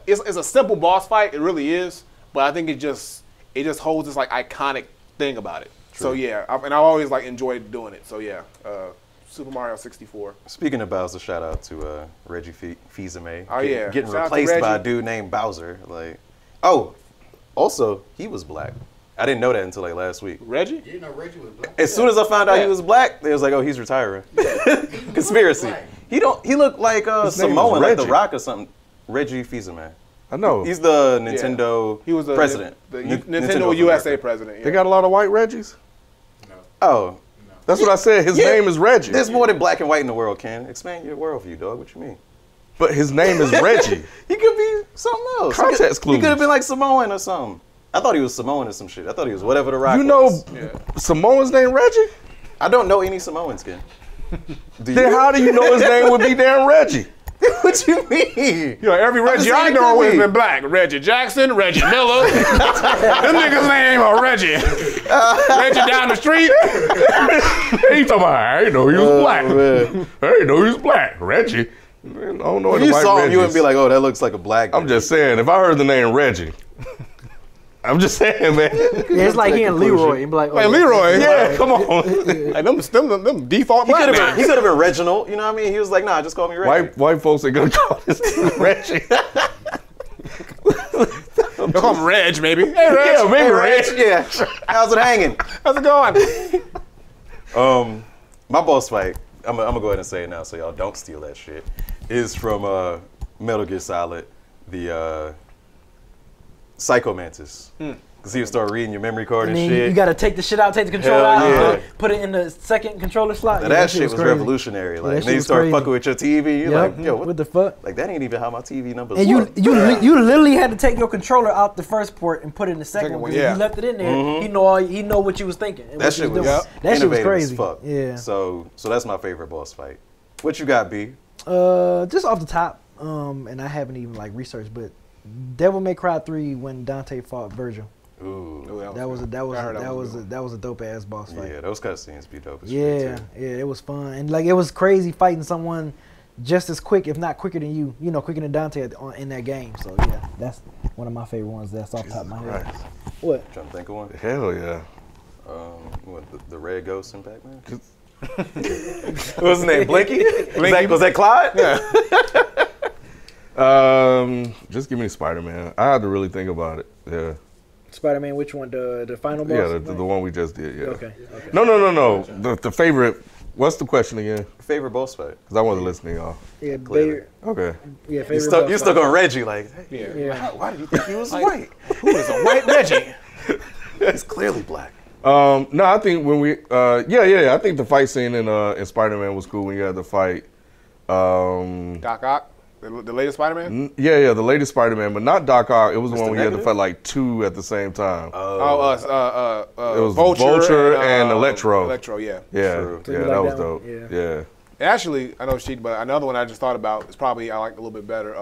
it's a simple boss fight. It really is, but I think it just holds this like iconic thing about it. True. So yeah, and I always like enjoyed doing it. So yeah, Super Mario 64. Speaking of Bowser, shout out to Reggie Fils-Aimé. Oh yeah, getting replaced by a dude named Bowser. Like, oh, also he was black. I didn't know that until like last week. Reggie? You didn't know Reggie was black? As soon as I found out he was black, they was like, oh, he's retiring. Conspiracy. He looked like Samoan, like The Rock or something. Reggie Fils-Aimé. I know. He's the Nintendo he was the president. The Nintendo USA president. Yeah. They got a lot of white Reggies? No. Oh. No. That's what I said. His name is Reggie. There's more than black and white in the world, Ken. Expand your worldview, dog. What you mean? But his name is Reggie. He could be something else. Context clues. He could have been like Samoan or something. I thought he was Samoan or some shit. I thought he was whatever The Rock was. You know Samoan's name Reggie? I don't know any Samoans, Ken. Then how do you know his name would be damn Reggie? What you mean? You know, every Reggie I know has been black. Reggie Jackson, Reggie Miller. Them niggas' name are Reggie. Reggie down the street. He talking about, I didn't know he was black. Man. I didn't know he was black. Reggie. Man, I don't know if you saw him, you wouldn't be like, oh, that looks like a black guy. I'm just saying, if I heard the name Reggie, I'm just saying, man. Yeah, it's like he and Leroy. He'd be like, hey, Leroy. Yeah, come on. Like them default black names. He could have been Reginald. You know what I mean? He was like, nah, just call me Reggie. White folks ain't gonna call this Reggie. They'll call him Reg, maybe. Hey, Reg. Yeah, maybe Reg. Yeah. How's it hanging? How's it going? My boss fight, I'm gonna go ahead and say it now so y'all don't steal that shit, is from Metal Gear Solid, the Psycho Mantis. Because he would start reading your memory card and shit. You gotta take the shit out, take the controller out, put it in the second controller slot. Now that shit was revolutionary. Like, and then you start fucking with your TV, you're like, yo, what the fuck? Like, that ain't even how my TV numbers and work. You literally had to take your controller out the first port and put it in the second one. Yeah. You left it in there, he know what you was thinking. That shit was that shit was crazy. As fuck. Yeah. So that's my favorite boss fight. What you got, B? Just off the top, and I haven't even like researched, but Devil May Cry 3 when Dante fought Virgil. Ooh, that was a dope ass boss fight. Yeah, those cutscenes be dope as shit too. Yeah, it was fun, and like it was crazy fighting someone just as quick, if not quicker than you. You know, quicker than Dante in that game. So yeah, that's one of my favorite ones. That's off the top of my head. Right. What? Trying to think of one. Hell yeah. What the red ghost in Pac-Man? What was his name? Blinky? Was that Clyde? Yeah. Just give me Spider-Man. I had to really think about it. Yeah. Spider-Man, which one? The final boss? Yeah, the one we just did, yeah. Okay. No. The favorite, what's the question again? Favorite boss fight. Because I wasn't listening, y'all. Yeah, okay. Yeah, favorite you stuck on Reggie, like, hey, why did you think he was white? Who is a white Reggie? He's clearly black. No, I think when we, I think the fight scene in Spider-Man was cool when you had to fight. Doc Ock, the latest Spider-Man. Yeah, the latest Spider-Man, but not Doc Ock. It was the one where you had to fight like two at the same time. It was Vulture and Electro. Electro, yeah. Yeah, that was dope. Yeah. Actually, I know but another one I just thought about is probably I like a little bit better.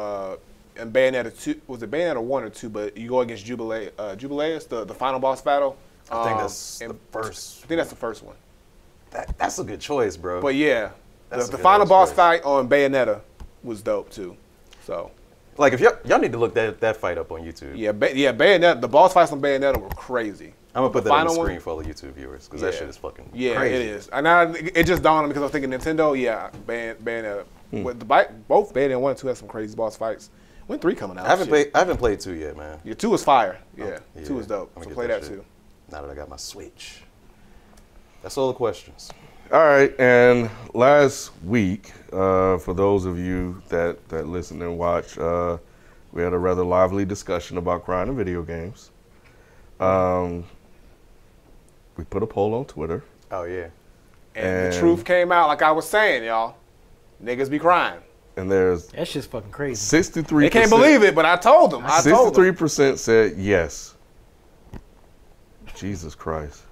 And Bayonetta 2, was it Bayonetta 1 or 2? But you go against Jubileus, the final boss battle. I think that's the first. I think that's the first one. That's a good choice, bro. But yeah, the final boss fight on Bayonetta was dope too. So, like, if y'all need to look that fight up on YouTube. Yeah, Bayonetta. The boss fights on Bayonetta were crazy. I'm gonna put that on the screen for all the YouTube viewers because that shit is fucking crazy. It is. And it just dawned on me because I was thinking Nintendo. Yeah, Bayonetta. Both Bayonetta 1 and 2 had some crazy boss fights. When 3 coming out? I haven't played 2 yet, man. Yeah, 2 was fire. Yeah, 2 was dope. So play that too. Now that I got my Switch. That's all the questions. All right, and last week, for those of you that listen and watch, we had a rather lively discussion about crying in video games. We put a poll on Twitter. Oh, yeah. And the truth came out like I was saying, y'all. Niggas be crying. And there's... That shit's fucking crazy. 63%. They can't believe it, but I told them. 63% said yes. Jesus Christ.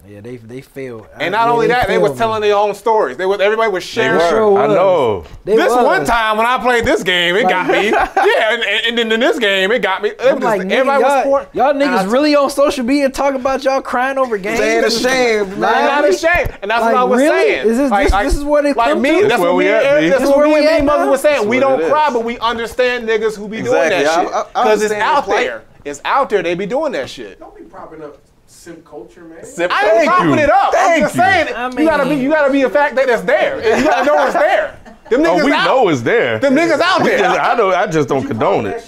Yeah, they failed. And not only that, they was telling their own stories. Everybody was sharing. I know. This one time when I played this game, it got me. Yeah, and then in this game, it got me. Everybody was y'all niggas really on social media talking about y'all crying over games. They ain't ashamed, man. Not ashamed. And that's what I was saying. This is what it comes to? That's what me and Mother was saying. We don't cry, but we understand niggas who be doing that shit. Because it's out there. It's out there. They be doing that shit. Don't be propping up simp culture, man. I ain't propping it up. I'm just saying, you gotta be a fact that it's there. You gotta know it's there. Them niggas we know it's there. Them niggas out there. I just don't condone it.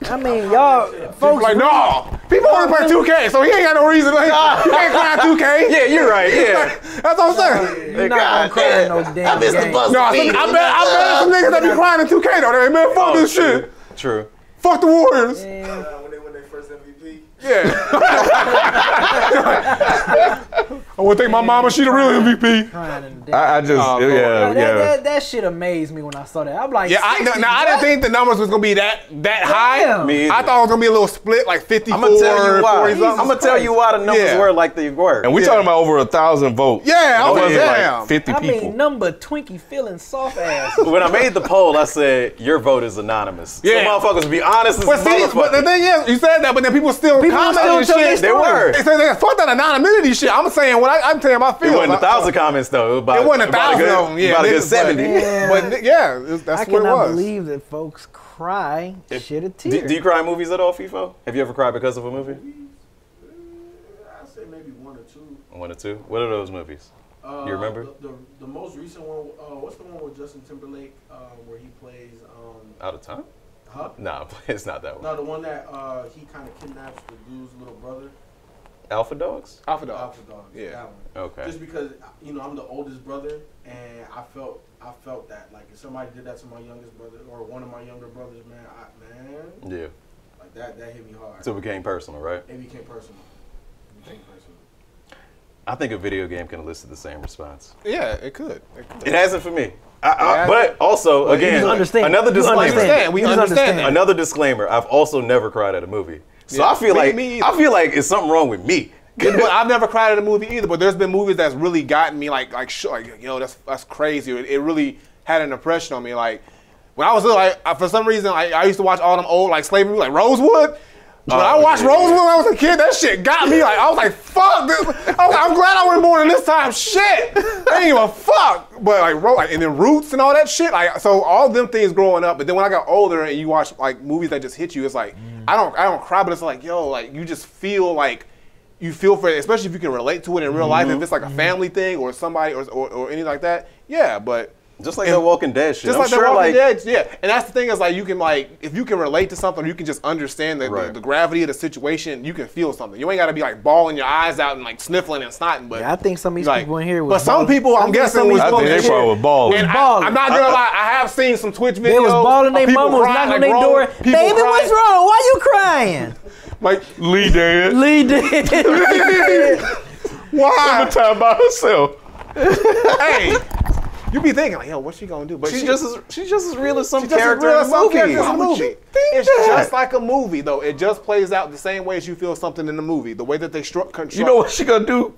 I mean, y'all folks like, no. People want to play 2K, so he ain't got no reason. Like, he ain't crying 2K. Yeah, you're right. Yeah, that's what I'm saying. You're not gonna cry in no damn game. I missed the bus. No, I bet some niggas that be crying in 2K though. They man, fuck this shit. True. Fuck the Warriors. When they first MVP. Yeah. I would think my mama, she the real MVP. That shit amazed me when I saw that. I'm like, I didn't think the numbers was gonna be that high. Me I thought it was gonna be a little split, like 54. I'm gonna tell you why. I'm gonna tell you why the numbers were like they were. And we talking about over 1,000 votes. Yeah, I was like 50 people. I mean, number Twinkie feeling soft ass. When I made the poll, I said your vote is anonymous. Yeah. Some motherfuckers be honest as but the thing is, you said that, but then people still commenting shit. They were. They said, fuck that anonymity shit. I'm saying I'm telling my feelings. It wasn't 1,000 comments though. It wasn't 1,000 of them. Yeah, about a good 70. But yeah, that's what it was. I cannot believe that folks cry shed a tear. Do you cry in movies at all, FIFO? Have you ever cried because of a movie? I'd say maybe 1 or 2. 1 or 2? What are those movies? You remember? The most recent one, what's the one with Justin Timberlake where he plays... Out of Time? Huh? Nah, it's not that one. No, the one that he kind of kidnaps the dude's little brother. Alpha Dogs? Alpha Dogs, yeah. That one. Okay. Just because, I'm the oldest brother, and I felt that, like, if somebody did that to my youngest brother, or one of my younger brothers, Yeah. Like, that hit me hard. So it became personal, right? It became personal. I think a video game can elicit the same response. Yeah, it could. It hasn't for me. But also, again, another disclaimer. We understand that. Another disclaimer. I've also never cried at a movie. So I feel like it's something wrong with me. I've never cried at a movie either, but there's been movies that's really gotten me like that's crazy. It really had an impression on me. Like when I was little, for some reason, I used to watch all them old slavery movies, like Rosewood. When I watched Rosewood when I was a kid, that shit got me. Like I was like, fuck this. I'm glad I wasn't born in this time. Shit, I ain't give a fuck. But and then Roots and all that shit. So all them things growing up. But then when I got older and you watch movies that just hit you, it's like I don't cry, but it's like you just feel like you feel for it, especially if you can relate to it in real life. If it's like a family thing or somebody or anything like that, yeah. But just like that Walking Dead shit. Just like that Walking Dead, yeah. And that's the thing is you can if you can relate to something, you can just understand the gravity of the situation. You can feel something. You ain't got to be bawling your eyes out and sniffling and snotting. But yeah, I think some of these people in here was. But some people, I'm guessing, was balling. They probably was balling. I'm not gonna lie. I have seen some Twitch videos. They was balling. Their mama was knocking on their door. Baby, what's wrong? Why you crying? Like Lee dead. Lee did. why? Every time by herself. Hey, you be thinking like, yo, what's she gonna do? But She's just as real as some she's just character real in as a some movie. character in a movie. It's that? just like a movie, though. It just plays out the same way as you feel something in the movie. The way that they construct. You know what she gonna do?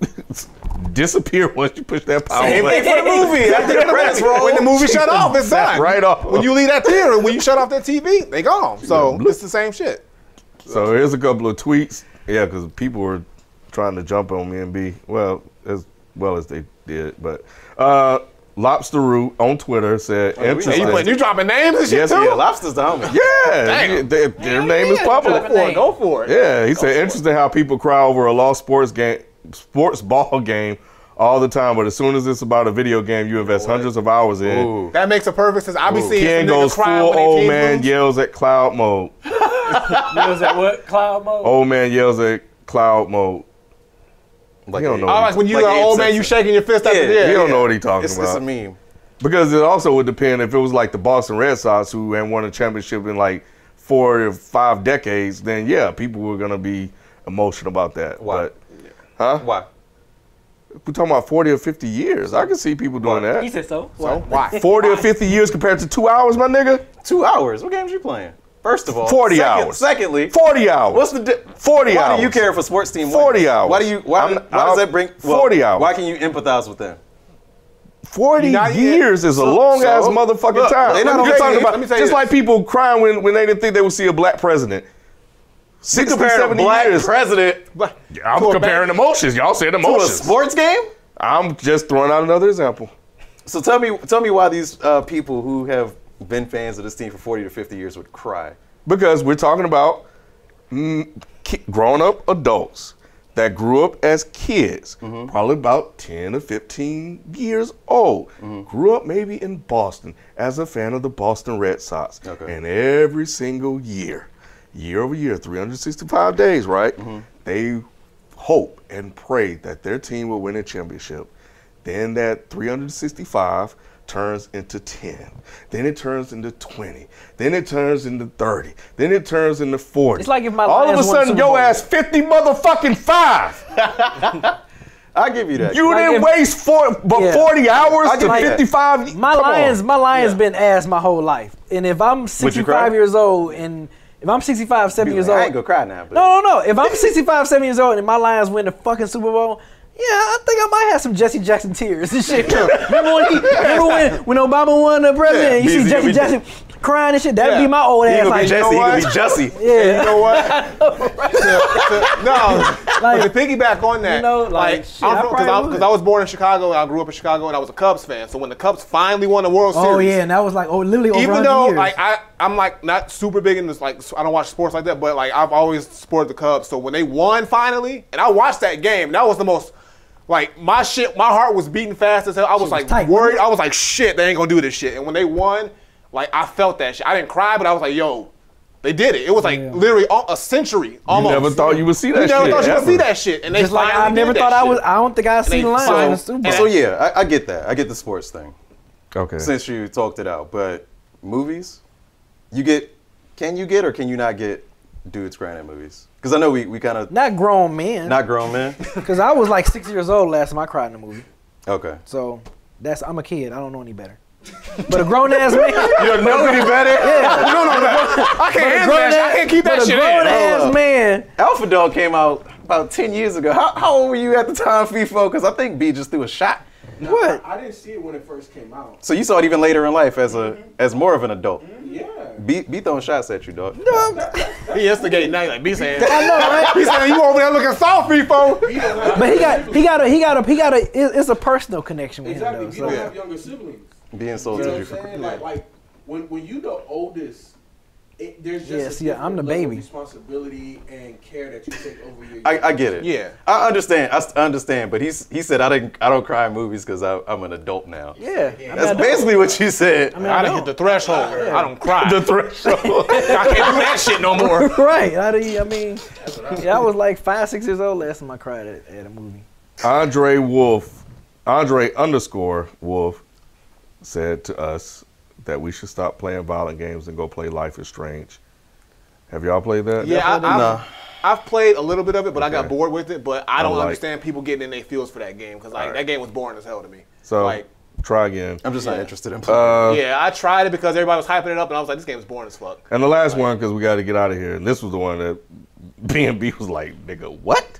Disappear once you push that power Same button. thing for the movie. After the credits roll, when the movie shut off, it's done. Right off. When you leave that theater, when you shut off that TV, they gone. So it's the same shit. So here's a couple of tweets. Yeah, because people were trying to jump on me and be as well as they did. But Lobster Root on Twitter said, interesting. You dropping names and shit Yes, too? Yeah, Lobster's the homie. Yeah, their name is public. Go for it. Yeah, he said, interesting how people cry over a lost sports ball game all the time, but as soon as it's about a video game, you invest hundreds of hours in. Ooh. That makes a perfect sense. I be seeing Ken some niggas goes full crying when they old team man lose. yells at cloud mode. Was that what? Cloud mode? Old man yells at cloud mode. Like He don't know. I like when you Like an Abe old man, you Simpson. shaking your fist at the Yeah, He yeah. don't know what he's talking It's about. a meme. Because it also would depend if it was like the Boston Red Sox who hadn't won a championship in like 4 or 5 decades, then yeah, people were gonna be emotional about that. Why? But, Why? we're talking about 40 or 50 years. I can see people doing He that. said so. So why? 40 or 50 years compared to 2 hours, my nigga? 2 hours. What games you playing? First of all, 40 hours. Secondly, 40 hours. what's the 40 why hours. do you care if a sports team 40 wins? hours. Why do you? Why does that bring? 40 hours. Why can you empathize with them? 40 Not yet. years is a long ass motherfucking look, time. they not You're only- talking about let me tell you just this. like people crying when they didn't think they would see a black president. 60, Compared to 70 black years. president I'm comparing emotions. Y'all said to a emotions. sports game. I'm just throwing out another example. So tell me why these people who have been fans of this team for 40 to 50 years would cry. Because we're talking about grown-up adults that grew up as kids, probably about 10 or 15 years old, grew up maybe in Boston as a fan of the Boston Red Sox. Okay. And every single year over year, 365 days, right? They hope and pray that their team will win a championship. Then that 365 turns into 10. Then it turns into 20. Then it turns into 30. Then it turns into 40. It's like if my all of Lions a won sudden Super your Bowl. ass 50 motherfucking 5. I give you that. You Like didn't if- waste 40 hours I to give you that. 55. My Come Lions, on. my Lions been ass my whole life. And if I'm Would you cry? 65 years old and if I'm 65, 70 years old. I ain't gonna cry now. But No. If I'm 65, 70 years old and my Lions win the fucking Super Bowl, yeah, I think I might have some Jesse Jackson tears and shit. Remember when Obama won the president? Yeah, you see BZ, Jesse Jackson crying and shit. That'd be my old He ass. gonna Like, be Jesse. He gonna be Jesse. yeah. You know what? No, Like, to piggyback on that, you know, like, shit, I probably would. because I was born in Chicago and I grew up in Chicago and I was a Cubs fan. So when the Cubs finally won the World Series, oh yeah, and that was like literally over even 100 though years. like I'm like not super big in this, like I don't watch sports like that, but like I've always supported the Cubs. So when they won finally, and I watched that game, that was the most. Like my heart was beating fast as hell. I was like tight, worried. wasn't it? I was like, shit, they ain't gonna do this shit. And when they won, like I felt that shit. I didn't cry, but I was like, yo, they did it. It was like literally a century You almost. never thought you would see that You shit. never thought you would ever. see that shit. And they just like I finally never did thought that I was. shit. I don't think I'd see they the Lions finally- in the Super Bowl. So yeah, I get that. I get the sports thing. Okay. Since you talked it out, but movies, can you get or can you not get dudes crying at movies? Because I know we kind of Not grown men. not grown men. Because I was like 6 years old last time I cried in a movie. Okay. So I'm a kid. I don't know any better. But a grown ass man. You don't know any better? Yeah. You don't know that. I can't handle that shit. I can't keep that But a shit grown in. ass man. Alpha Dog came out about 10 years ago. How old were you at the time, FIFO? Because I think B just threw a shot. No, What? I didn't see it when it first came out. So you saw it even later in life as more of an adult. Yeah. B throwing shots at you, dog. He instigating now. Like B saying, I know, right? he saying you over there looking soft, Fifo. But he got a. It's a personal connection with Exactly. him You though. don't So. have younger siblings. Being You know insulted what you I'm for. saying? Like when you the oldest, there's just Yeah, a see, different I'm the level of baby. responsibility and care that you take over your. I get it. Yeah. I understand. I understand. But he said I don't cry in movies because I'm an adult now. Yeah. That's basically what you said. I done hit the threshold. I don't cry. The threshold. I can't do that shit no more. Right. I mean, yeah, I was like 5, 6 years old last time I cried at a movie. Andre _ Wolf said to us that we should stop playing violent games and go play Life is Strange. Have y'all played that? Yeah, I've played a little bit of it, but I got bored with it. But I don't understand people getting in their feels for that game because like that game was boring as hell to me. So like, try again. I'm just not interested in playing. Yeah, I tried it because everybody was hyping it up, and I was like, this game is boring as fuck. And the last one, because we got to get out of here, and this was the one that B&B was like, nigga, what?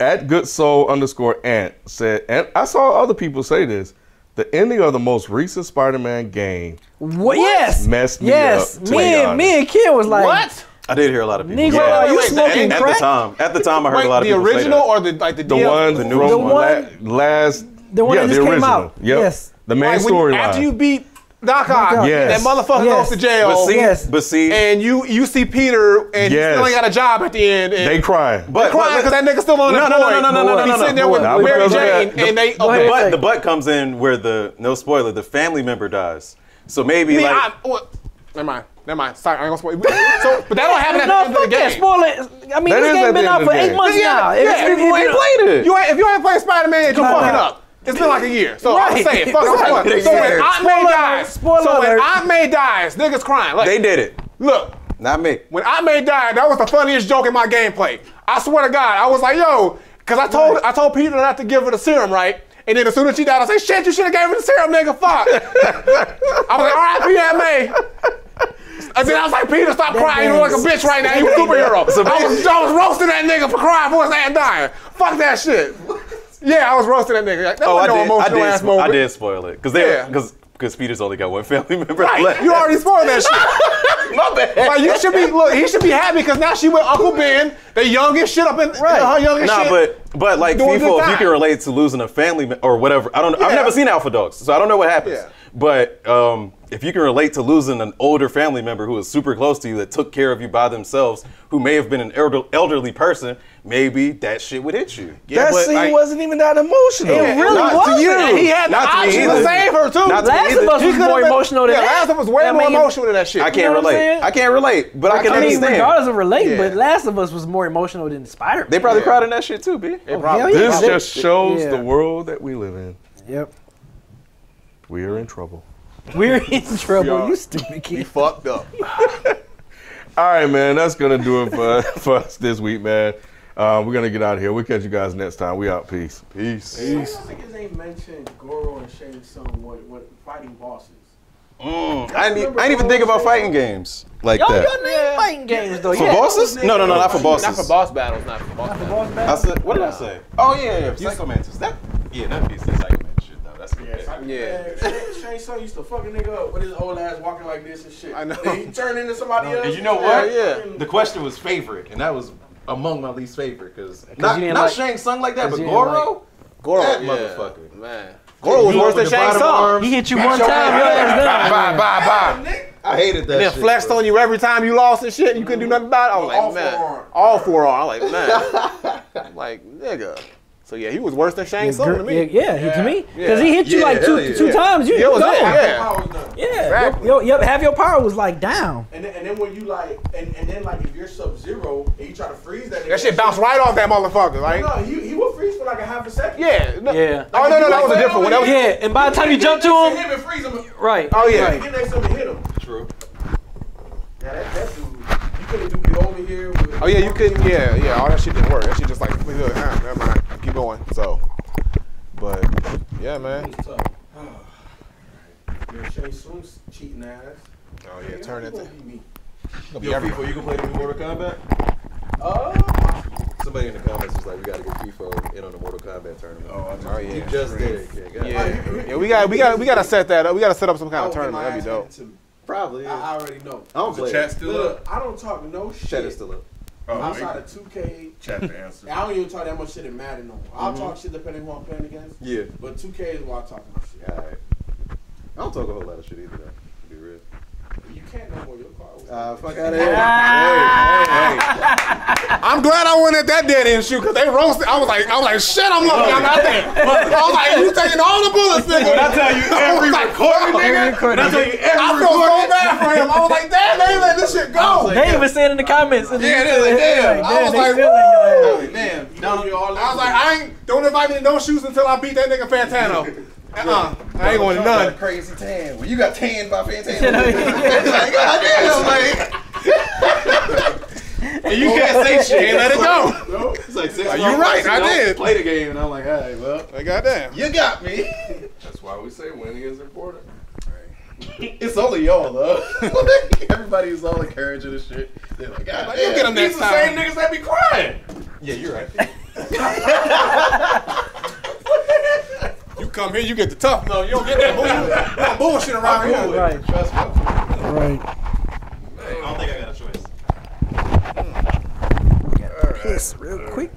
At goodsoul_ant said, and I saw other people say this, the ending of the most recent Spider-Man game messed me up. Me and Ken was like, what? I did hear a lot of people. Nigga, are you smoking crack? At the time, I heard a lot of people the original say or the one, the new one, last, the one that just came out. Yep. Yes, the main storyline. After you beat Doc Ock, that motherfucker goes to jail. But see, and you see Peter, and he still ain't got a job at the end. And they crying. They crying because that nigga still on the No. He's sitting there with Mary Jane, and they. The butt comes in where no spoiler, the family member dies. So maybe never mind. Sorry, I ain't gonna spoil. So, but that don't happen at the end of the game. Spoil it. I mean, this game been out for 8 months now. If you ain't played it, if you ain't played Spider-Man, you're fucking up. It's been like a year. So I'm saying, fuck it. So when Aunt May dies, when Aunt May dies, niggas crying. Like, they did it. Look. Not me. When Aunt May died, that was the funniest joke in my gameplay. I swear to God, I was like, yo, because I told Peter not to give her the serum, right? And then as soon as she died, I said, shit, you should have gave her the serum, nigga, fuck. I was like, R.I.P. Aunt May. And then I was like, Peter, stop crying. You look like a bitch right now. You a superhero. So I was roasting that nigga for crying for his aunt dying. Fuck that shit. Yeah, I was roasting that nigga. That wasn't no emotional ass moment. I did spoil it because Peter's only got one family member left. You already spoiled that shit. My bad. Like he should be happy because now she with Uncle Ben, the youngest shit up in her youngest shit. But like people, if you can relate to losing a family or whatever, I don't know. I've never seen Alpha Dogs, so I don't know what happens. Yeah. But if you can relate to losing an older family member who is super close to you that took care of you by themselves, who may have been an elderly person, maybe that shit would hit you. Yeah, that scene wasn't even that emotional. It really wasn't. To you. He had the option to save her too. Last of Us was more emotional than that. Last of Us was way more emotional than that shit. I can't relate. I can't relate, but I can understand. Regardless of relating, but Last of Us was more emotional than Spider-Man. They probably cried in that shit too, B. This just shows the world that we live in. Yep. We are in trouble. We're in trouble. You stupid kid. We fucked up. All right, man. That's going to do it for us this week, man. We're going to get out of here. We'll catch you guys next time. We out. Peace. Peace. Niggas ain't mentioned Goro and Shang Tsung what fighting bosses. I didn't even think about fighting games like that. Y'all name fighting games, though. For bosses? No, not for bosses. Not for boss battles. Not for boss battles. I said, what did I say? Oh, yeah. Psycho Mantis. That piece of Psycho Mantis shit, though. That's good. Shang Tsung used to fuck a nigga up with his old ass walking like this and shit. I know. Then he turned into somebody else. And you know what? Yeah. The question was favorite, and that was among my least favorite, because not Shang Tsung like that, but Goro? That motherfucker. Man. Goro was worse than Shang Tsung. He hit you one time, your ass done. Bye. I hated that shit. And then flexed on you every time you lost and shit, and you couldn't do nothing about it. I was like, man. All forearm. I was like, man. Like, nigga. So yeah, he was worse than Shang Tsung to me. Yeah, to me. Because he hit you like two times. You was go. Yeah. Exactly. Half your power was like down. And then when you like, and then like if you're Sub-Zero and you try to freeze that, that shit bounced right off that motherfucker. Like, no, he will freeze for like a half a second. Yeah. Yeah. Oh no, that was a different one. That was, and by the time you jump to him, hit him and freeze him. Right. Oh yeah. Get next to him and hit him. True. Yeah, that dude. You couldn't do get over here. Oh yeah, you couldn't. Yeah. All that shit didn't work. That shit just like, never mind. Keep going. So. But yeah, man. It's tough. Shang Tsung's cheating ass. Oh yeah, turn into. Yo, FIFA, you can play the new Mortal Kombat? Somebody in the comments was like, we gotta get FIFA in on the Mortal Kombat tournament. Oh yeah. You just did it. Yeah, we gotta set that up. We gotta set up some kind of tournament. That'd be dope. Probably. I already know. I don't play. Chat still up. I don't talk no shit. Chat is still up. Outside of 2K, chat the answer. I don't even talk that much shit in Madden no more. I'll talk shit depending who I'm playing against. Yeah. But 2K is where I talk my shit. Alright. I don't talk a whole lot of shit either, though. To be real. You can't no more. Your car was fuck out of here. Hey. I'm glad I went at that dead end shoot because they roasted. I was like, shit, I'm lucky I'm not there. I was like, you taking all the bullets, nigga. When I tell you every recording, nigga. When I tell you I feel so bad for him. I was like, damn, they let this shit go. They even said in the comments. Yeah, they're like, damn. I was like, woo. Damn. I was like, don't invite me to no shoots until I beat that nigga Fantano. I ain't going to none. Crazy tan. Well, you got tanned by Fantano. Like, goddamn, like. And you can't say shit. Can't let it go. No, it's like 6 You're right. I did. Play the game, and I'm like, all right, well, goddamn, you got me. That's why we say winning is important. It's only y'all though. Everybody's all encouraging and shit. They're like, God, you'll get them next these time. the same niggas that be crying. Yeah, you're right. You come here, you get the tough love. You don't get that bullshit around here. Right. Trust me. Right. I don't think I got a choice. Piss real quick.